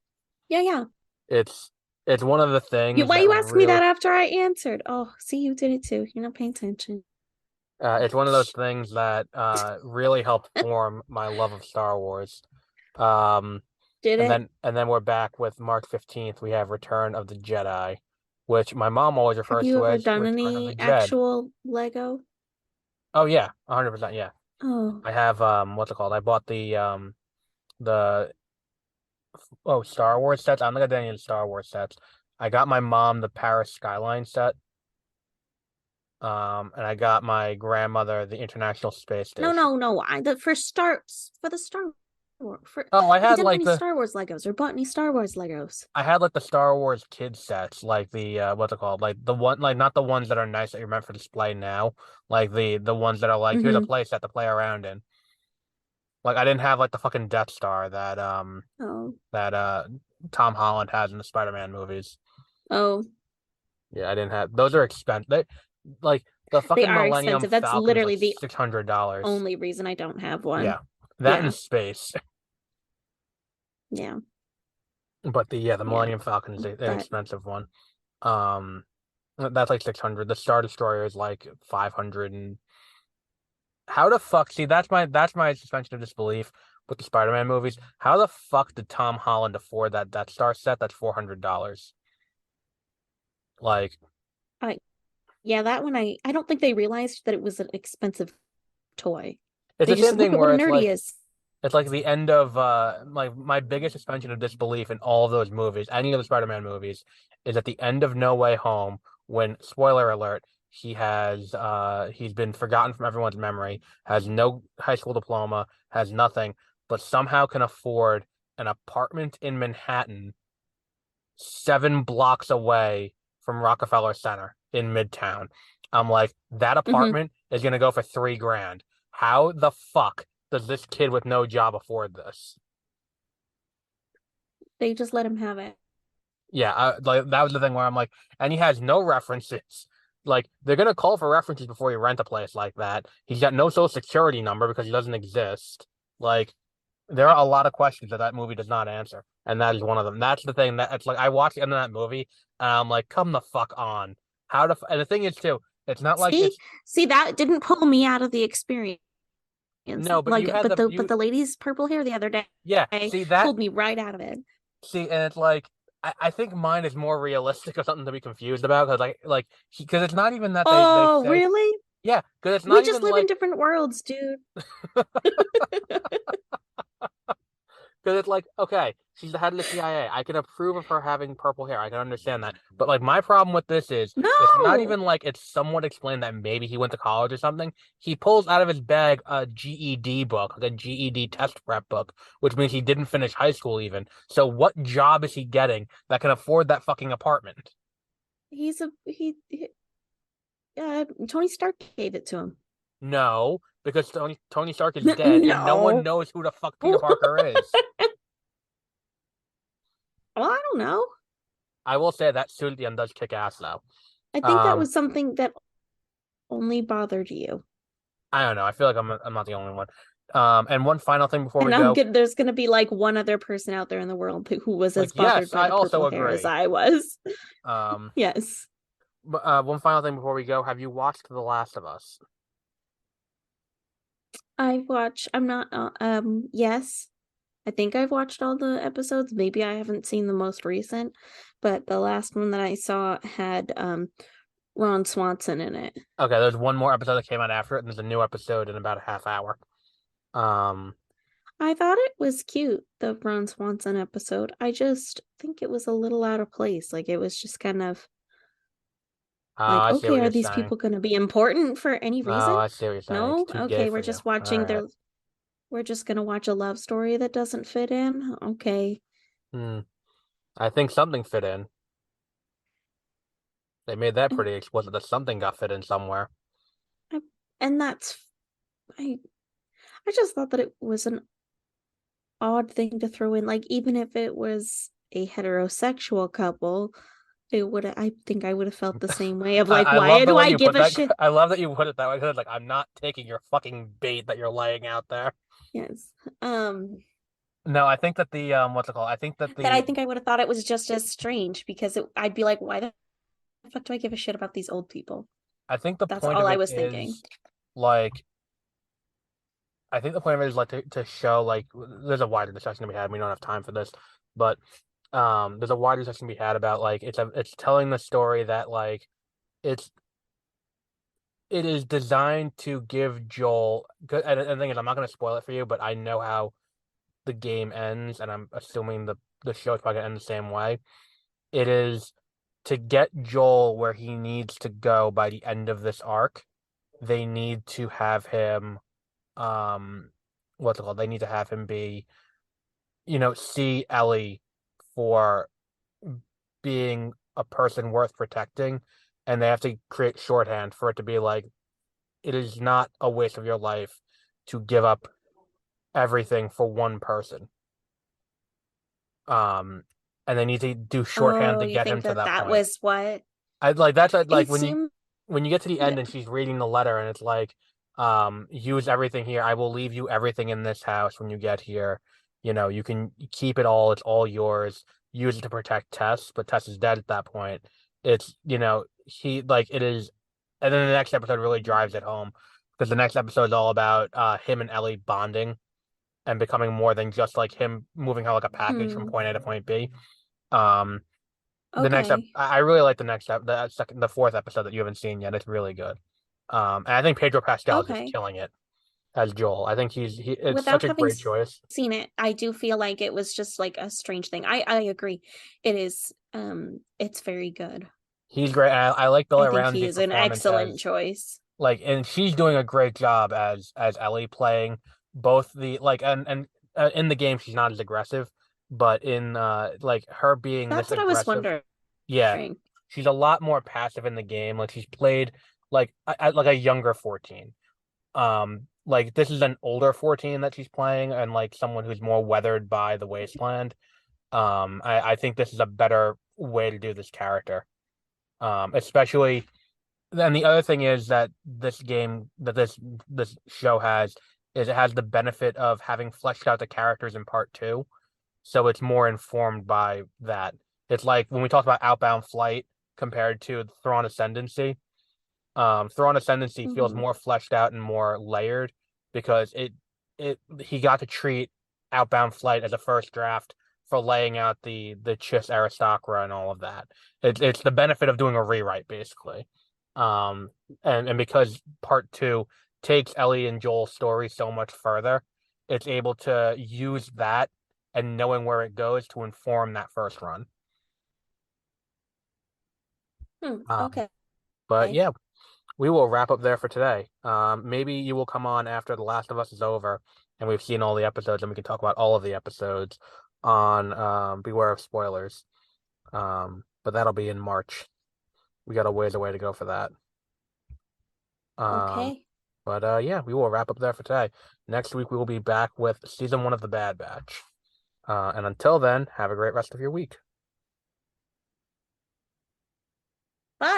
[SPEAKER 2] Yeah, yeah.
[SPEAKER 1] It's it's one of the
[SPEAKER 2] You,
[SPEAKER 1] things
[SPEAKER 2] why
[SPEAKER 1] that
[SPEAKER 2] you asked me
[SPEAKER 1] really
[SPEAKER 2] that after I answered? Oh, see, you did it too. You're not paying attention.
[SPEAKER 1] it's one of those things that really helped form my love of Star Wars. Um,
[SPEAKER 2] Did it?
[SPEAKER 1] and then we're back with March 15th. We have Return of the Jedi, which my mom always
[SPEAKER 2] Have
[SPEAKER 1] refers
[SPEAKER 2] you
[SPEAKER 1] to
[SPEAKER 2] ever
[SPEAKER 1] as
[SPEAKER 2] done
[SPEAKER 1] Return of the
[SPEAKER 2] any
[SPEAKER 1] Jed.
[SPEAKER 2] actual Lego?
[SPEAKER 1] Oh yeah, 100%. Yeah,
[SPEAKER 2] Oh,
[SPEAKER 1] I have what's it called? I bought the Star Wars sets. I'm not gonna do any of the Star Wars sets. I got my mom the Paris Skyline set. And I got my grandmother the International Space
[SPEAKER 2] no,
[SPEAKER 1] Station.
[SPEAKER 2] no, no. I the for starts for the Star Wars. For
[SPEAKER 1] Oh,
[SPEAKER 2] have you done any Star Wars Legos or bought any Star Wars Legos?
[SPEAKER 1] I had like the Star Wars kids sets, like the what's it called? Like the one, like not the ones that are nice that you're meant for display now, like the ones that are like, here's a
[SPEAKER 2] Mm-hmm.
[SPEAKER 1] play set to play around in. Like I didn't have like the fucking Death Star
[SPEAKER 2] Oh,
[SPEAKER 1] that Tom Holland has in the Spider-Man movies.
[SPEAKER 2] oh,
[SPEAKER 1] Yeah, I didn't have those are expensive. Like the
[SPEAKER 2] they
[SPEAKER 1] fucking
[SPEAKER 2] are
[SPEAKER 1] Millennium
[SPEAKER 2] expensive. That's
[SPEAKER 1] Falcon is like
[SPEAKER 2] literally the
[SPEAKER 1] $600.
[SPEAKER 2] only reason I don't have one.
[SPEAKER 1] Yeah. That in
[SPEAKER 2] Yeah,
[SPEAKER 1] space.
[SPEAKER 2] yeah,
[SPEAKER 1] But the
[SPEAKER 2] yeah.
[SPEAKER 1] Millennium Falcon is an
[SPEAKER 2] That
[SPEAKER 1] expensive one. Um that's like 600. The Star Destroyer is like 500 and how the fuck see that's my suspension of disbelief with the Spider-Man movies. How the fuck did Tom Holland afford that Star set that's $400? Like
[SPEAKER 2] I yeah, that one I don't think they realized that it was an expensive toy.
[SPEAKER 1] it's
[SPEAKER 2] They
[SPEAKER 1] the
[SPEAKER 2] just
[SPEAKER 1] same
[SPEAKER 2] said, look
[SPEAKER 1] thing
[SPEAKER 2] at what
[SPEAKER 1] where
[SPEAKER 2] a nerd he is.
[SPEAKER 1] it's like the end of like my biggest suspension of disbelief in all of those movies, any of the Spider-Man movies, is at the end of No Way Home when, spoiler alert, he's been forgotten from everyone's memory, has no high school diploma, has nothing, but somehow can afford an apartment in Manhattan 7 blocks away from Rockefeller Center in Midtown. I'm like, that
[SPEAKER 2] Hmm.
[SPEAKER 1] apartment is gonna go for 3 grand. How the fuck does this kid with no job afford this?
[SPEAKER 2] They just let him have it.
[SPEAKER 1] Yeah, like that was the thing where I'm like, and he has no references. Like they're gonna call for references before you rent a place like that. He's got no social security number because he doesn't exist. Like there are a lot of questions that that movie does not answer, and that is one of them. That's the thing that it's like I watched the end of that movie and I'm like, come the fuck on. And the thing is too, it's not like
[SPEAKER 2] See,
[SPEAKER 1] it's
[SPEAKER 2] see that didn't pull me out of the experience.
[SPEAKER 1] no, but you
[SPEAKER 2] Like,
[SPEAKER 1] had
[SPEAKER 2] but
[SPEAKER 1] the
[SPEAKER 2] the
[SPEAKER 1] you
[SPEAKER 2] lady's purple hair the other
[SPEAKER 1] yeah,
[SPEAKER 2] day
[SPEAKER 1] see that
[SPEAKER 2] pulled me right out of it.
[SPEAKER 1] see, and it's like I think mine is more realistic or something to be confused about because because it's not even that they
[SPEAKER 2] Oh,
[SPEAKER 1] say
[SPEAKER 2] really?
[SPEAKER 1] yeah, because it's
[SPEAKER 2] We
[SPEAKER 1] not
[SPEAKER 2] just
[SPEAKER 1] even
[SPEAKER 2] live in
[SPEAKER 1] like
[SPEAKER 2] different worlds, dude.
[SPEAKER 1] because it's like, okay, she's the head of the CIA. I can approve of her having purple hair. I can understand that. But like my problem with this is it's not
[SPEAKER 2] No,
[SPEAKER 1] even like it's somewhat explained that maybe he went to college or something. He pulls out of his bag a GED book, like a GED test prep book, which means he didn't finish high school even. So what job is he getting that can afford that fucking apartment?
[SPEAKER 2] he Tony Stark gave it to him.
[SPEAKER 1] No, because Tony Stark is dead and no one
[SPEAKER 2] No.
[SPEAKER 1] knows who the fuck Peter
[SPEAKER 2] Well,
[SPEAKER 1] Parker is.
[SPEAKER 2] I don't know.
[SPEAKER 1] I will say that suit at the end does kick ass though.
[SPEAKER 2] I think that
[SPEAKER 1] Um,
[SPEAKER 2] was something that only bothered you.
[SPEAKER 1] I don't know. I feel like I'm not the only one. And one final thing before we
[SPEAKER 2] And
[SPEAKER 1] go,
[SPEAKER 2] there's gonna be like one other person out there in the world who was as
[SPEAKER 1] like,
[SPEAKER 2] bothered
[SPEAKER 1] yes,
[SPEAKER 2] by
[SPEAKER 1] I
[SPEAKER 2] the
[SPEAKER 1] also
[SPEAKER 2] purple hair as
[SPEAKER 1] agree.
[SPEAKER 2] I was.
[SPEAKER 1] Um,
[SPEAKER 2] Yes.
[SPEAKER 1] but one final thing before we go, have you watched The Last of Us?
[SPEAKER 2] I'm not yes. I think I've watched all the episodes. Maybe I haven't seen the most recent, but the last one that I saw had Ron Swanson in it.
[SPEAKER 1] Okay, there's one more episode that came out after it, and there's a new episode in about a half hour. Um,
[SPEAKER 2] I thought it was cute, the Ron Swanson episode. I just think it was a little out of place. Like it was just kind of
[SPEAKER 1] oh,
[SPEAKER 2] like,
[SPEAKER 1] I see
[SPEAKER 2] okay,
[SPEAKER 1] what
[SPEAKER 2] are
[SPEAKER 1] you're
[SPEAKER 2] these
[SPEAKER 1] saying.
[SPEAKER 2] people going to be important for any
[SPEAKER 1] Oh,
[SPEAKER 2] reason?
[SPEAKER 1] I see what you're saying. It's
[SPEAKER 2] No?
[SPEAKER 1] too gay
[SPEAKER 2] Okay,
[SPEAKER 1] for you. All right.
[SPEAKER 2] we're just going to watch a love story that doesn't fit in. Okay.
[SPEAKER 1] Hmm. I think something fit in. They made that
[SPEAKER 2] And
[SPEAKER 1] pretty explicit that something got fit in somewhere.
[SPEAKER 2] I, and that's I I just thought that it was an odd thing to throw in. Like even if it was a heterosexual couple, I think I would have felt the same way of like,
[SPEAKER 1] I
[SPEAKER 2] why
[SPEAKER 1] love the
[SPEAKER 2] do
[SPEAKER 1] way
[SPEAKER 2] I
[SPEAKER 1] you
[SPEAKER 2] give
[SPEAKER 1] put
[SPEAKER 2] a
[SPEAKER 1] that.
[SPEAKER 2] shit?
[SPEAKER 1] I love that you put it that way because like I'm not taking your fucking bait that you're laying out there.
[SPEAKER 2] Yes. Um,
[SPEAKER 1] No, I think that the what's it called? I think that
[SPEAKER 2] that I
[SPEAKER 1] the
[SPEAKER 2] think I would have thought it was just as strange because I'd be like, why the fuck do I give a shit about these old people?
[SPEAKER 1] I think the
[SPEAKER 2] That's
[SPEAKER 1] point
[SPEAKER 2] all
[SPEAKER 1] of
[SPEAKER 2] I
[SPEAKER 1] it
[SPEAKER 2] was thinking.
[SPEAKER 1] is like I think the point of it is like to show like there's a wider discussion to be had. We don't have time for this, but there's a wider discussion to be had about like it's telling the story that like it's it is designed to give Joel and the thing is I'm not going to spoil it for you, but I know how the game ends, and I'm assuming the show is probably gonna end the same way. It is to get Joel where he needs to go by the end of this arc. They need to have him um what's it called? They need to have him be, see Ellie for being a person worth protecting, and they have to create shorthand for it to be like it is not a waste of your life to give up everything for one person. Um, and they need to do shorthand
[SPEAKER 2] Oh,
[SPEAKER 1] to
[SPEAKER 2] you
[SPEAKER 1] get him
[SPEAKER 2] think
[SPEAKER 1] to
[SPEAKER 2] that
[SPEAKER 1] that
[SPEAKER 2] that
[SPEAKER 1] point.
[SPEAKER 2] was what
[SPEAKER 1] I like that's like
[SPEAKER 2] it seemed?
[SPEAKER 1] when you get to the end and she's reading the letter and it's like, use everything here. I will leave you everything in this house when you get here. You can keep it all. It's all yours. Use it to protect Tess, but Tess is dead at that point. It's, he like it is, and then the next episode really drives it home because the next episode is all about him and Ellie bonding and becoming more than just like him moving her like a package from
[SPEAKER 2] Hmm.
[SPEAKER 1] point A to point B. Um,
[SPEAKER 2] Okay.
[SPEAKER 1] I really like the next the fourth episode that you haven't seen yet. It's really good. And I think Pedro Pascal is just
[SPEAKER 2] Okay.
[SPEAKER 1] killing it as Joel. I think it's such
[SPEAKER 2] Without
[SPEAKER 1] a
[SPEAKER 2] having
[SPEAKER 1] great choice.
[SPEAKER 2] seen it, I do feel like it was just like a strange thing. I agree. It is it's very good.
[SPEAKER 1] He's great. I like
[SPEAKER 2] I
[SPEAKER 1] Bella
[SPEAKER 2] think he
[SPEAKER 1] Ramsey's
[SPEAKER 2] is an
[SPEAKER 1] performance
[SPEAKER 2] excellent
[SPEAKER 1] as
[SPEAKER 2] choice.
[SPEAKER 1] like, and she's doing a great job as Ellie playing both the like and in the game she's not as aggressive, but in like her being this
[SPEAKER 2] That's what I was
[SPEAKER 1] aggressive,
[SPEAKER 2] wondering.
[SPEAKER 1] yeah, she's a lot more passive in the game. Like she's played like a younger 14. Like this is an older 14 that she's playing and like someone who's more weathered by the wasteland. I think this is a better way to do this character. Especially and the other thing is that this show has is it has the benefit of having fleshed out the characters in part two, so it's more informed by that. It's like when we talk about Outbound Flight compared to Thrawn Ascendancy. Thrawn Ascendancy feels
[SPEAKER 2] Hmm.
[SPEAKER 1] more fleshed out and more layered because it he got to treat Outbound Flight as a first draft for laying out the Chiss Aristocra and all of that. It's the benefit of doing a rewrite basically. Um, and because part two takes Ellie and Joel's story so much further, it's able to use that and knowing where it goes to inform that first run.
[SPEAKER 2] Hmm.
[SPEAKER 1] Um,
[SPEAKER 2] Okay.
[SPEAKER 1] but yeah, we will wrap up there for today. Maybe you will come on after The Last of Us is over and we've seen all the episodes and we can talk about all of the episodes on Beware of Spoilers. But that'll be in March. We got a ways away to go for that. Um,
[SPEAKER 2] Okay.
[SPEAKER 1] but yeah, we will wrap up there for today. Next week we will be back with season one of The Bad Batch. And until then, have a great rest of your week.
[SPEAKER 2] Bye.